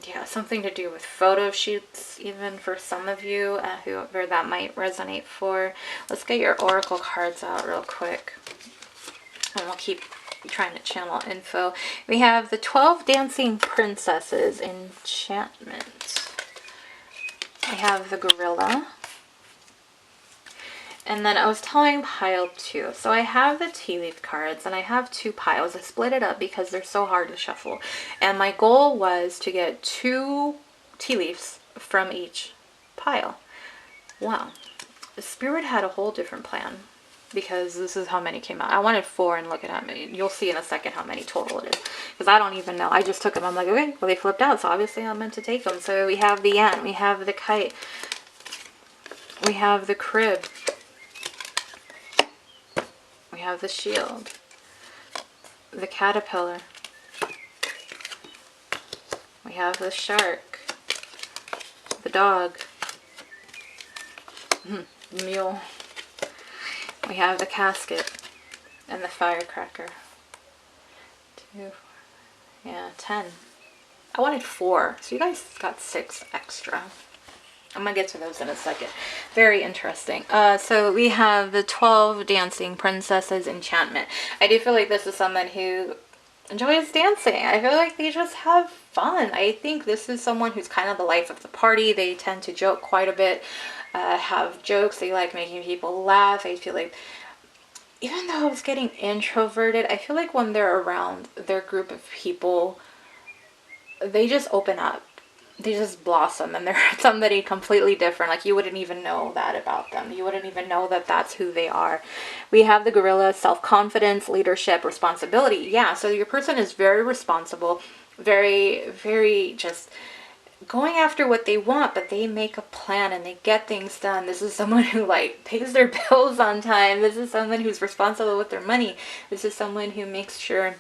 Yeah, something to do with photo shoots, even for some of you, whoever that might resonate for. Let's get your oracle cards out real quick, and we'll keep trying to channel info. We have the 12 Dancing Princesses enchantment. I have the gorilla. And then I was telling pile 2. So I have the tea leaf cards and I have 2 piles. I split it up because they're so hard to shuffle. And my goal was to get 2 tea leaves from each pile. Wow. The spirit had a whole different plan because this is how many came out. I wanted 4 and look at how many. You'll see in a second how many total it is. Because I don't even know. I just took them. I'm like, okay, well they flipped out. So obviously I'm meant to take them. So we have the ant. We have the kite. We have the crib. We have the shield, the caterpillar, We have the shark, the dog, the mule. We have the casket and the firecracker. 2, yeah, 10. I wanted 4, so you guys got 6 extra. I'm gonna get to those in a second. Very interesting. So we have the 12 dancing princesses enchantment. I do feel like this is someone who enjoys dancing. I feel like they just have fun. I think this is someone who's kind of the life of the party. They tend to joke quite a bit, have jokes. They like making people laugh. I feel like, even though I was getting introverted, I feel like when they're around their group of people, they just open up. They just blossom, and they're somebody completely different. Like, you wouldn't even know that about them. You wouldn't even know that that's who they are. We have the gorilla, self-confidence, leadership, responsibility. Yeah, so your person is very responsible, very, very just going after what they want, but they make a plan and they get things done. This is someone who like pays their bills on time. This is someone who's responsible with their money. This is someone who makes sure,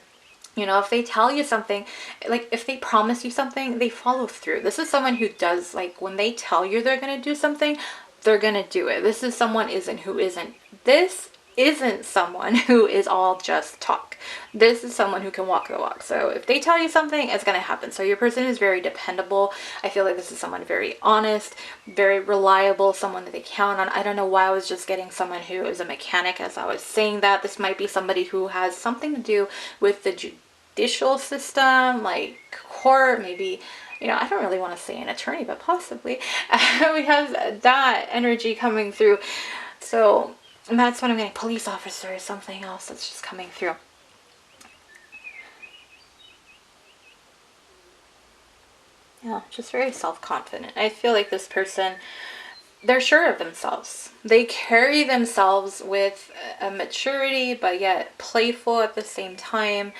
you know, if they tell you something, like if they promise you something, they follow through. This is someone who does, like, when they tell you they're going to do something, they're going to do it. This is someone who isn't. This isn't someone who is all just talk. This is someone who can walk the walk. So if they tell you something, it's going to happen. So your person is very dependable. I feel like this is someone very honest, very reliable, someone that they count on. I don't know why I was just getting someone who is a mechanic as I was saying that. This might be somebody who has something to do with the judicial system, like court, maybe, you know, I don't really want to say an attorney, but possibly. We have that energy coming through. So that's what I'm getting. Police officer is something else that's just coming through. Yeah, just very self-confident. I feel like this person, they're sure of themselves. They carry themselves with a maturity, but yet playful at the same time.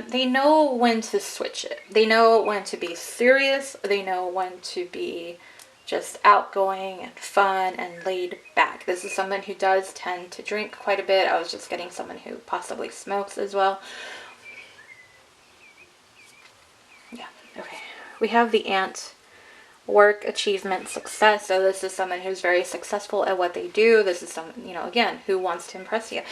They know when to switch it. They know when to be serious. They know when to be just outgoing and fun and laid back. This is someone who does tend to drink quite a bit. I was just getting someone who possibly smokes as well. Yeah, okay. We have the ant. Work, achievement, success. So this is someone who's very successful at what they do. This is someone, you know, again, who wants to impress you.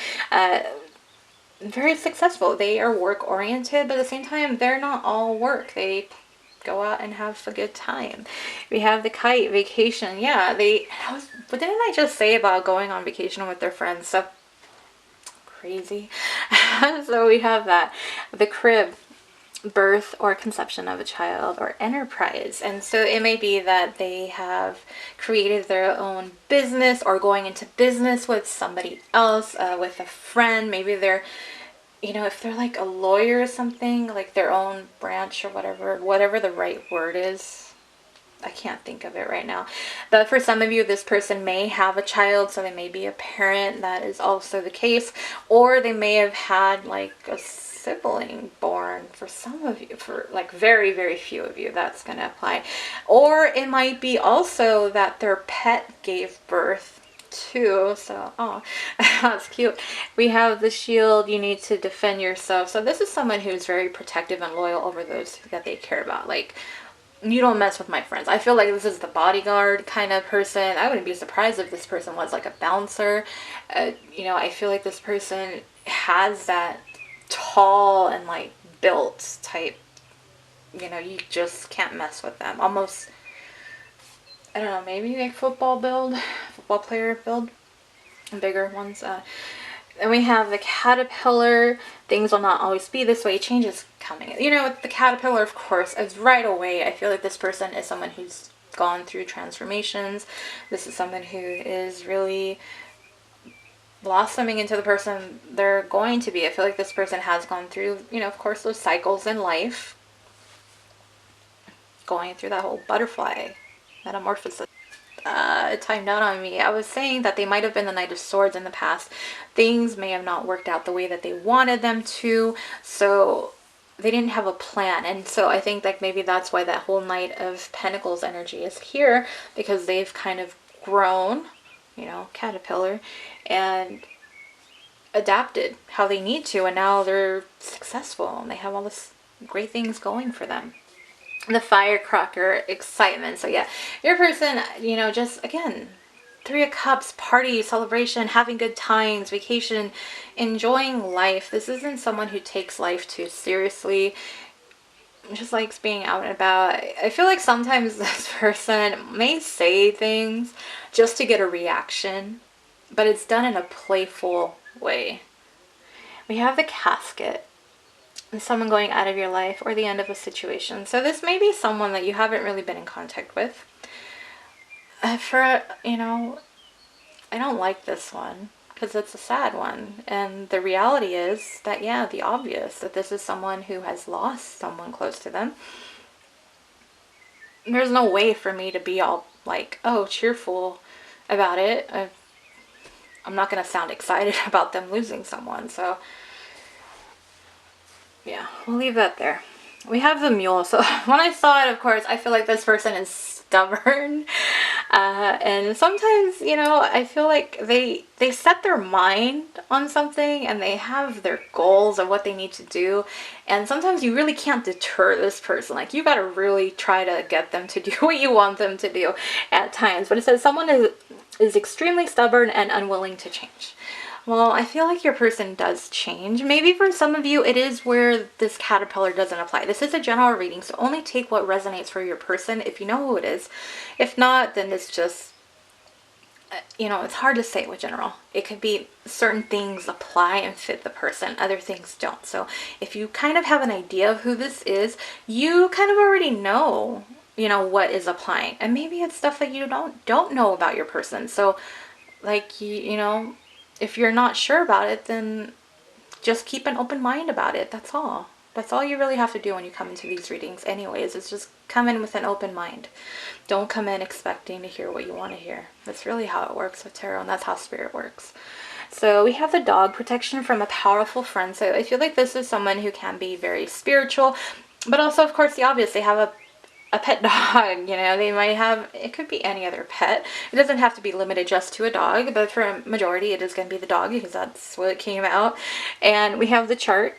Very successful. They are work oriented, but at the same time, they're not all work. They go out and have a good time. We have the kite, vacation. Yeah, what didn't I just say about going on vacation with their friends? So crazy. So we have that. The crib, birth or conception of a child, or enterprise. And so it may be that they have created their own business or going into business with somebody else, with a friend. Maybe they're, you know, if they're like a lawyer or something, like their own branch or whatever the right word is. I can't think of it right now. But for some of you, this person may have a child, so they may be a parent. That is also the case. Or they may have had like a sibling born. For some of you, for like very, very few of you, that's going to apply. Or it might be also that their pet gave birth too. So, oh, that's cute. We have the shield. You need to defend yourself. So this is someone who's very protective and loyal over those that they care about. Like, you don't mess with my friends. I feel like this is the bodyguard kind of person. I wouldn't be surprised if this person was like a bouncer. You know, I feel like this person has that tall and like built type, you know, you just can't mess with them. Almost, I don't know, maybe like football player build, bigger ones. And we have the caterpillar. Things will not always be this way. Change is coming. You know, with the caterpillar, of course, is right away. I feel like this person is someone who's gone through transformations. This is someone who is really blossoming into the person they're going to be. I feel like this person has gone through, you know, of course, those cycles in life. Going through that whole butterfly metamorphosis. It timed out on me. I was saying that they might have been the Knight of Swords in the past. Things may have not worked out the way that they wanted them to, so they didn't have a plan. And so I think like maybe that's why that whole Knight of Pentacles energy is here, because they've kind of grown, you know, caterpillar, and adapted how they need to, and now they're successful and they have all this great things going for them. the firecracker excitement. So yeah, your person, you know, just again, Three of Cups, party, celebration, having good times, vacation, enjoying life. This isn't someone who takes life too seriously, just likes being out and about. I feel like sometimes this person may say things just to get a reaction, but it's done in a playful way. We have the Casket, someone going out of your life or the end of a situation. So this may be someone that you haven't really been in contact with. You know, I don't like this one because it's a sad one. And the reality is that, yeah, the obvious, that this is someone who has lost someone close to them. There's no way for me to be all like, oh, cheerful about it. I'm not going to sound excited about them losing someone. So yeah, we'll leave that there. We have the Mule. So when I saw it, of course, I feel like this person is stubborn. And sometimes, you know, I feel like they set their mind on something and they have their goals of what they need to do. And sometimes you really can't deter this person. Like, you got to really try to get them to do what you want them to do at times. But it says someone is extremely stubborn and unwilling to change. Well, I feel like your person does change. Maybe for some of you, it is where this caterpillar doesn't apply. This is a general reading, so only take what resonates for your person if you know who it is. If not, then it's just, you know, it's hard to say with general. It could be certain things apply and fit the person, other things don't. So if you kind of have an idea of who this is, you kind of already know, you know, what is applying. And maybe it's stuff that you don't know about your person. So like, you know, if you're not sure about it, then just keep an open mind about it. That's all. That's all you really have to do when you come into these readings anyways, is just come in with an open mind. Don't come in expecting to hear what you want to hear. That's really how it works with tarot, and that's how spirit works. So we have the Dog, protection from a powerful friend. So I feel like this is someone who can be very spiritual, but also, of course, the obvious. They have a pet dog, you know, they might have, it could be any other pet. It doesn't have to be limited just to a dog, but for a majority it is going to be the dog because that's what came out. And we have the chart.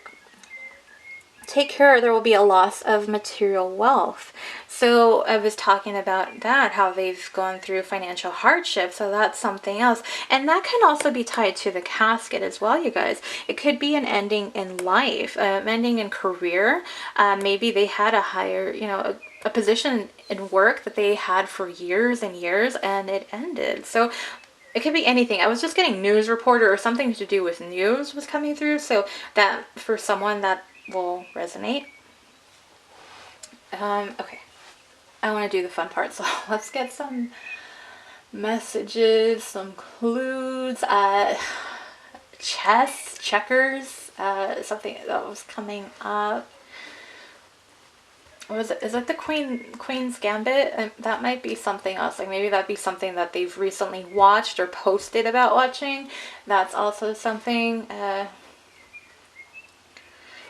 Take care, there will be a loss of material wealth. So I was talking about that, how they've gone through financial hardship. So that's something else. And that can also be tied to the casket as well, you guys. It could be an ending in life, ending in career. Maybe they had a higher, you know, a position in work that they had for years and years and it ended. So it could be anything. I was just getting news reporter or something to do with news was coming through. So that for someone that will resonate. Okay. I want to do the fun part. So let's get some messages, some clues, chess, checkers, something that was coming up. Was it, is it the Queen's Gambit? That might be something else. Like maybe that'd be something that they've recently watched or posted about watching. That's also something.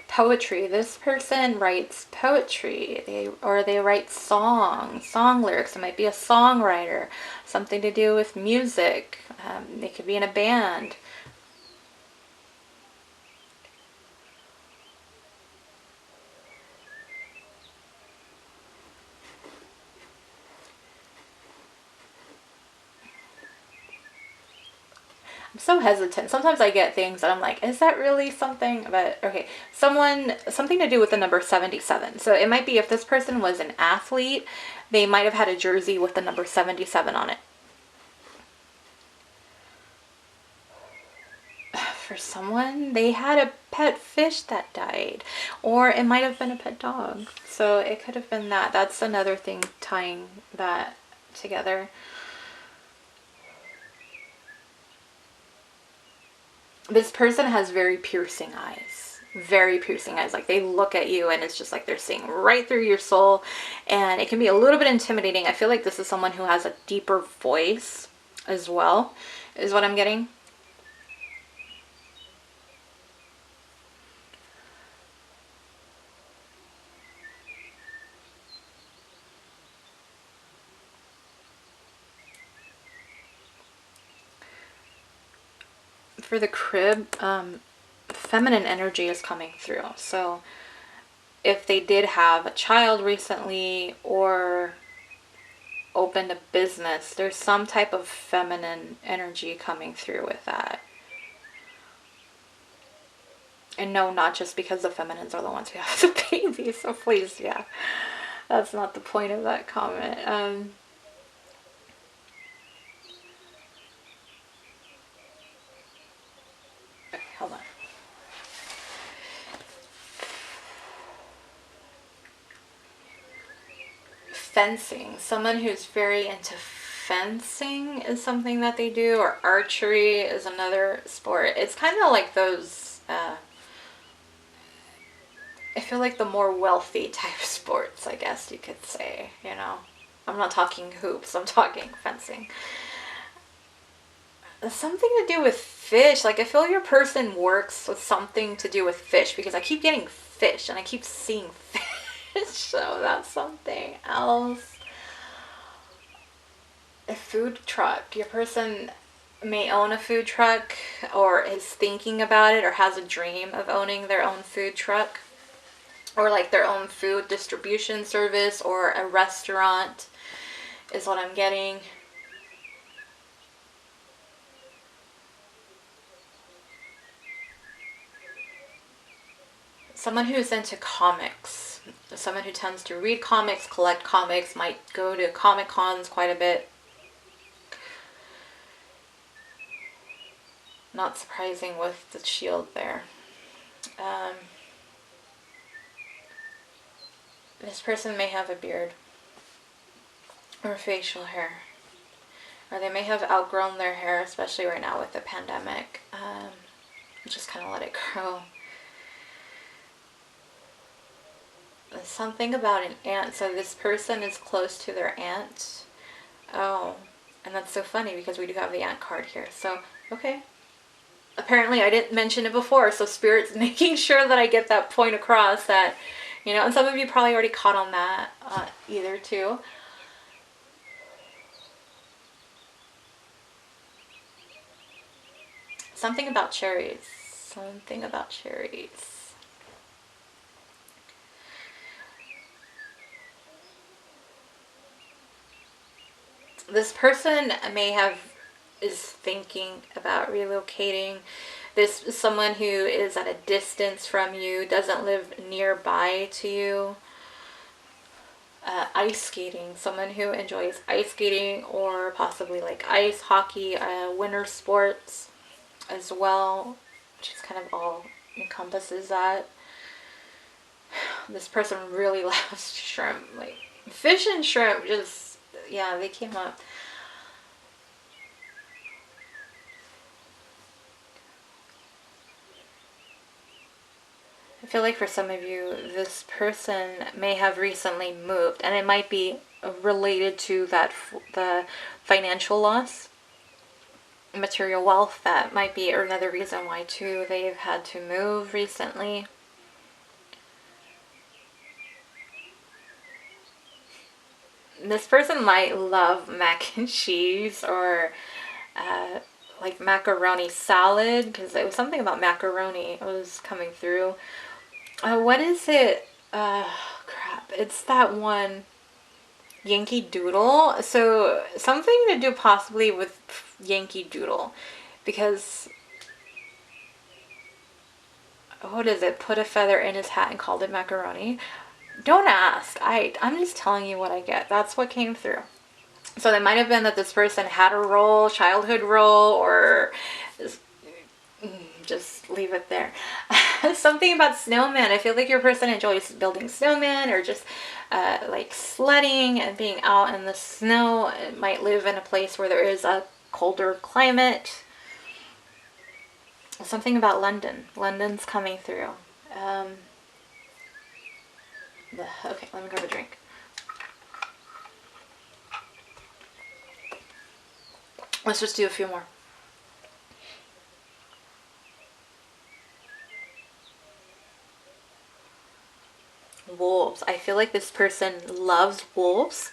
Poetry. This person writes poetry. They write song lyrics. It might be a songwriter. Something to do with music. They could be in a band. I'm so hesitant. Sometimes I get things that I'm like, is that really something? But okay, something to do with the number 77. So it might be if this person was an athlete, they might have had a jersey with the number 77 on it. For someone, they had a pet fish that died, or it might have been a pet dog. So it could have been that. That's another thing tying that together. This person has very piercing eyes. Very piercing eyes. Like they look at you and it's just like they're seeing right through your soul. And it can be a little bit intimidating. I feel like this is someone who has a deeper voice as well, is what I'm getting. For the crib, feminine energy is coming through. So if they did have a child recently or opened a business, there's some type of feminine energy coming through with that. And no, not just because the feminines are the ones who have the baby. So please, yeah, that's not the point of that comment. Okay, hold on. Fencing. Someone who's very into fencing is something that they do, or archery is another sport. It's kind of like those, I feel like the more wealthy type sports, I guess you could say, you know. I'm not talking hoops, I'm talking fencing. Something to do with fish. Like, I feel your person works with something to do with fish because I keep getting fish and I keep seeing fish. So that's something else. A food truck. Your person may own a food truck or is thinking about it or has a dream of owning their own food truck or like their own food distribution service or a restaurant is what I'm getting. Someone who's into comics. Someone who tends to read comics, collect comics, might go to Comic Cons quite a bit. Not surprising with the shield there. This person may have a beard or facial hair. Or they may have outgrown their hair, especially right now with the pandemic. Just kind of let it grow. There's something about an aunt. So this person is close to their aunt. Oh, and that's so funny because we do have the aunt card here. So, okay. Apparently I didn't mention it before, so Spirit's making sure that I get that point across that, you know, and some of you probably already caught on that either too. Something about cherries. Something about cherries. This person is thinking about relocating. This is someone who is at a distance from you, doesn't live nearby to you. Ice skating. Someone who enjoys ice skating or possibly like ice hockey, winter sports as well, which is kind of all encompasses that. This person really loves shrimp. Like fish and shrimp just, yeah, they came up. I feel like for some of you, this person may have recently moved, and it might be related to the financial loss, material wealth. That might be another reason why too they've had to move recently. This person might love mac and cheese or like macaroni salad, because it was something about macaroni. It was coming through. What is it? Crap. It's that one Yankee Doodle. So something to do possibly with Yankee Doodle, because what is it? Put a feather in his hat and called it macaroni. Don't ask. I'm just telling you what I get. That's what came through. So it might have been that this person had a role, childhood role, or just leave it there. Something about snowman. I feel like your person enjoys building snowman or just like sledding and being out in the snow. It might live in a place where there is a colder climate. Something about London. London's coming through. Okay, let me grab a drink. Let's just do a few more. Wolves. I feel like this person loves wolves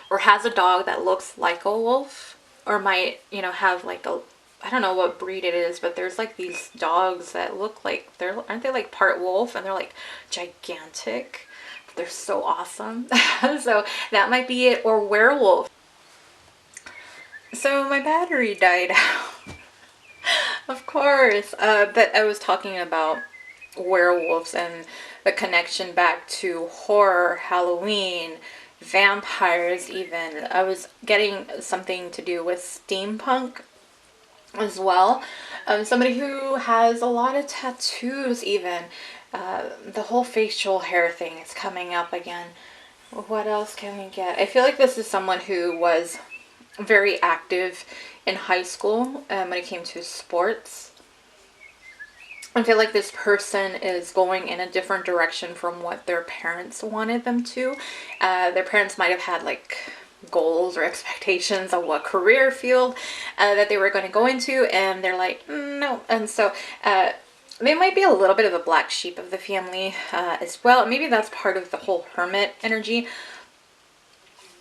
or has a dog that looks like a wolf, or might, you know, have like a I don't know what breed it is, but there's like these dogs that look like aren't they like part wolf, and they're like gigantic. They're so awesome. So that might be it, or werewolf. So my battery died out. Of course. But I was talking about werewolves and the connection back to horror, Halloween, vampires even. I was getting something to do with steampunk as well. Somebody who has a lot of tattoos even. The whole facial hair thing is coming up again. What else can we get? I feel like this is someone who was very active in high school when it came to sports. I feel like this person is going in a different direction from what their parents wanted them to. Their parents might have had like goals or expectations of what career field that they were going to go into, and they're like, no. And so they might be a little bit of a black sheep of the family as well. Maybe that's part of the whole hermit energy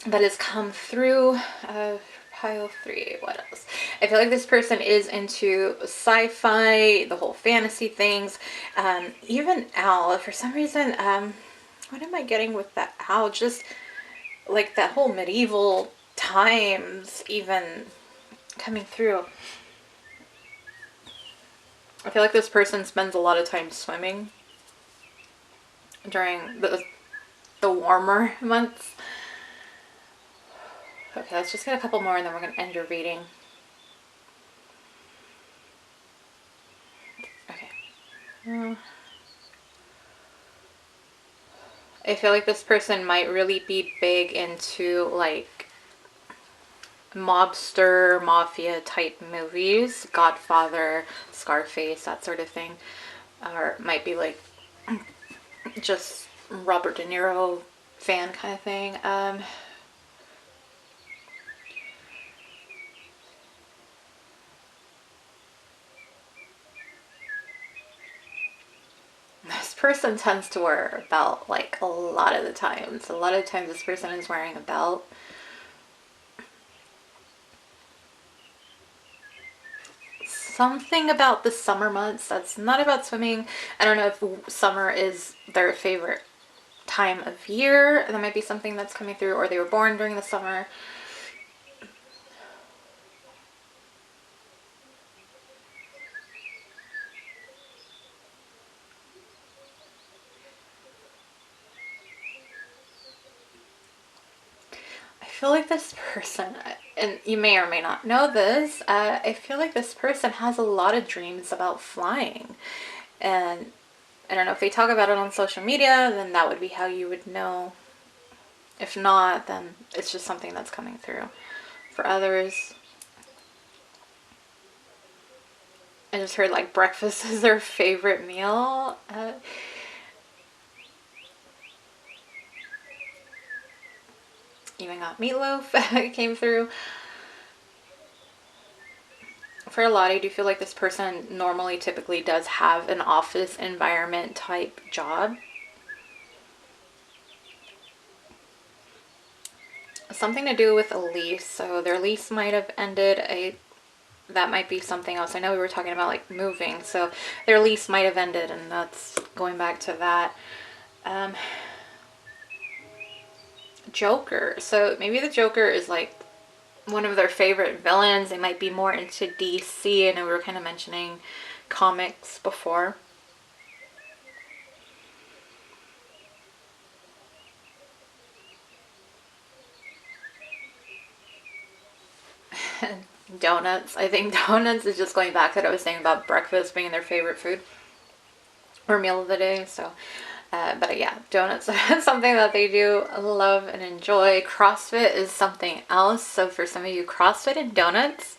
that has come through. Pile 3, what else? I feel like this person is into sci-fi, the whole fantasy things, even owl. For some reason, what am I getting with that owl? Just like that whole medieval times even coming through. I feel like this person spends a lot of time swimming during the warmer months. Okay, let's just get a couple more and then we're going to end your reading. Okay. I feel like this person might really be big into like mobster, mafia type movies, Godfather, Scarface, that sort of thing. Or might be like just Robert De Niro fan kind of thing. This person tends to wear a belt like a lot of the times. A lot of times this person is wearing a belt. Something about the summer months that's not about swimming. I don't know if summer is their favorite time of year. That might be something that's coming through, or they were born during the summer. I feel like this person, and you may or may not know this, I feel like this person has a lot of dreams about flying. And I don't know if they talk about it on social media, then that would be how you would know. If not, then it's just something that's coming through. For others, I just heard like breakfast is their favorite meal. Even got meatloaf came through. For a lot, I do feel like this person normally typically does have an office environment type job. Something to do with a lease. So their lease might have ended. That might be something else. I know we were talking about like moving. So their lease might have ended, and that's going back to that. Joker. So maybe the Joker is like one of their favorite villains. They might be more into DC. I know we were kind of mentioning comics before. Donuts. I think donuts is just going back to what I was saying about breakfast being their favorite food or meal of the day. So, but yeah, donuts are something that they do love and enjoy. CrossFit is something else. So for some of you, CrossFit and donuts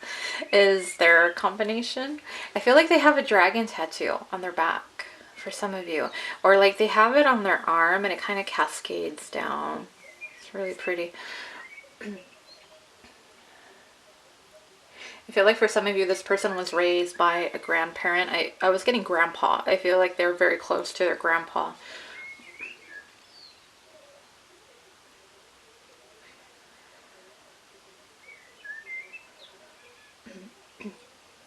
is their combination. I feel like they have a dragon tattoo on their back for some of you, or like they have it on their arm and it kind of cascades down. It's really pretty. I feel like for some of you, this person was raised by a grandparent. I was getting grandpa. I feel like they're very close to their grandpa.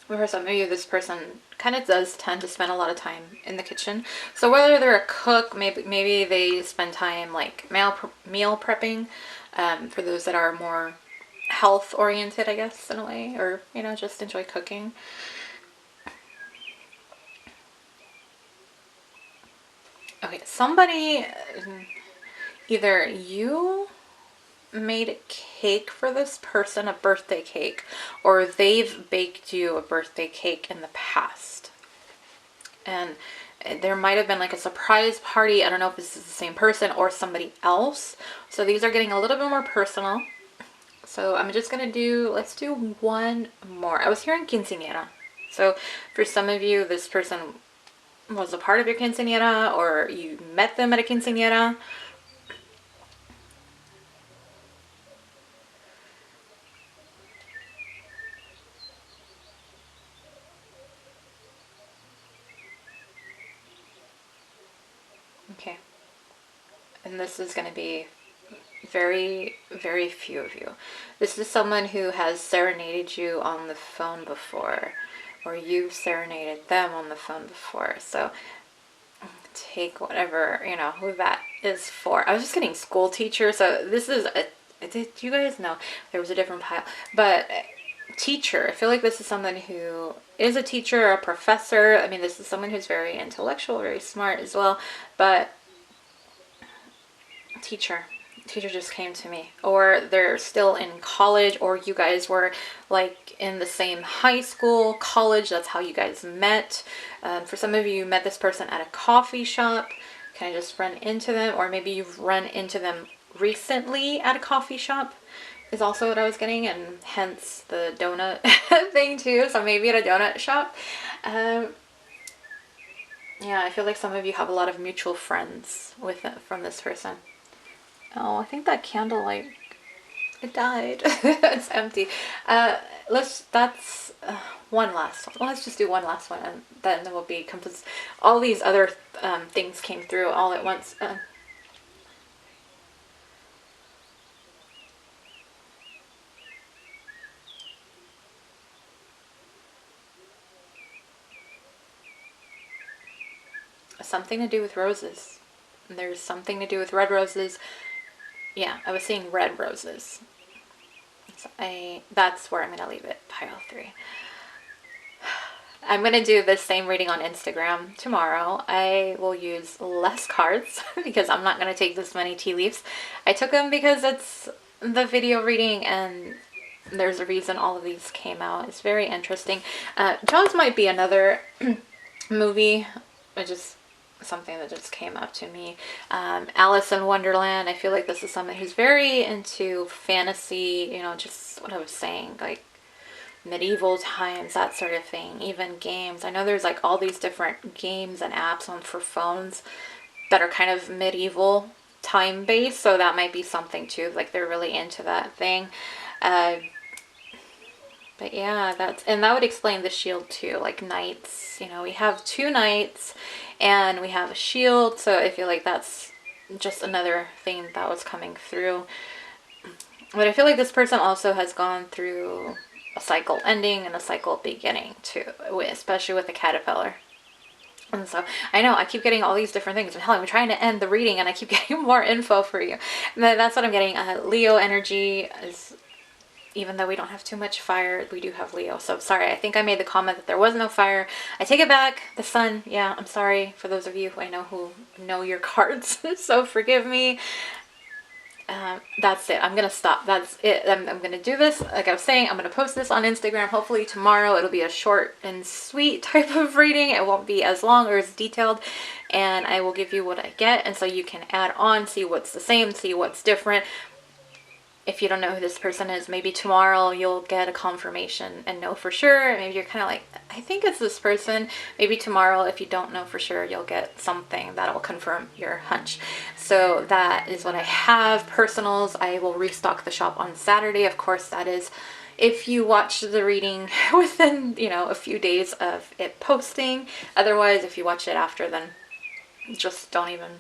For some of you, this person kind of does tend to spend a lot of time in the kitchen. So whether they're a cook, maybe they spend time like meal prepping, for those that are more health oriented, I guess, in a way, or just enjoy cooking. Okay, somebody, either you made a cake for this person, a birthday cake, or they've baked you a birthday cake in the past. And there might have been like a surprise party. I don't know if this is the same person or somebody else. So these are getting a little bit more personal. So I'm just gonna let's do one more. I was hearing quinceañera. So for some of you, this person was a part of your quinceañera, or you met them at a quinceañera. Okay. And this is going to be very, very few of you. This is someone who has serenaded you on the phone before, or you've serenaded them on the phone before. So take whatever, who that is for. I was just getting school teacher, so this is did you guys know there was a different pile? But teacher, I feel like this is someone who is a teacher, a professor. I mean, this is someone who's very intellectual, very smart as well, but teacher just came to me. Or they're still in college, or you guys were like in the same high school, college, that's how you guys met. For some of you, you met this person at a coffee shop, kind of just run into them, or maybe you've run into them recently at a coffee shop is also what I was getting, and hence the donut thing too. So maybe at a donut shop. Yeah, I feel like some of you have a lot of mutual friends from this person. Oh, I think that candle, like, it died. It's empty. That's one last one. Well, let's just do one last one, and then we'll be complete. All these other things came through all at once. Something to do with roses. There's something to do with red roses. Yeah, I was seeing red roses. So that's where I'm going to leave it, pile 3. I'm going to do the same reading on Instagram tomorrow. I will use less cards because I'm not going to take this many tea leaves. I took them because it's the video reading, and there's a reason all of these came out. It's very interesting. Jaws might be another movie. Something that just came up to me. Alice in Wonderland. I feel like this is someone who's very into fantasy, just what I was saying, like medieval times, that sort of thing. Even games. I know there's like all these different games and apps for phones that are kind of medieval time based, so that might be something too. Like they're really into that thing. But yeah, that would explain the shield too, like knights. We have 2 knights and we have a shield, so I feel like that's just another thing that was coming through. But I feel like this person also has gone through a cycle ending and a cycle beginning too, especially with the caterpillar. And so I know I keep getting all these different things. Hell, I'm trying to end the reading and I keep getting more info for you. And that's what I'm getting. Leo energy is, even though we don't have too much fire, we do have Leo. So sorry, I think I made the comment that there was no fire. I take it back. The sun. Yeah, I'm sorry for those of you who I know who know your cards. So forgive me. That's it. I'm going to stop. That's it. I'm going to do this. Like I was saying, I'm going to post this on Instagram. Hopefully tomorrow it'll be a short and sweet type of reading. It won't be as long or as detailed. And I will give you what I get. And so you can add on, see what's the same, see what's different. If you don't know who this person is, maybe tomorrow you'll get a confirmation and know for sure. Maybe you're kind of like, I think it's this person. Maybe tomorrow, if you don't know for sure, you'll get something that'll confirm your hunch. So that is what I have. Personals, I will restock the shop on Saturday. Of course, that is if you watch the reading within, a few days of it posting. Otherwise, if you watch it after, then just don't even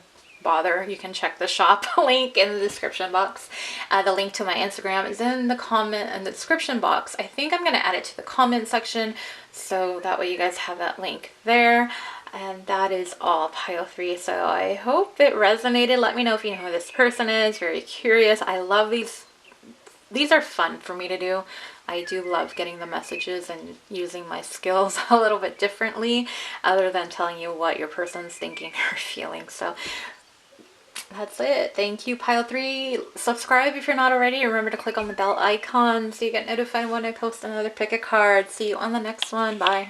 bother, you can check the shop link in the description box. The link to my Instagram is in the comment and the description box. I think I'm going to add it to the comment section, so that way you guys have that link there. And that is all, pile 3. So I hope it resonated. Let me know if you know who this person is. Very curious. I love these. These are fun for me to do. I do love getting the messages and using my skills a little bit differently, other than telling you what your person's thinking or feeling. So that's it. Thank you, pile 3. Subscribe if you're not already. Remember to click on the bell icon so you get notified when I post another pick a card. See you on the next one. Bye.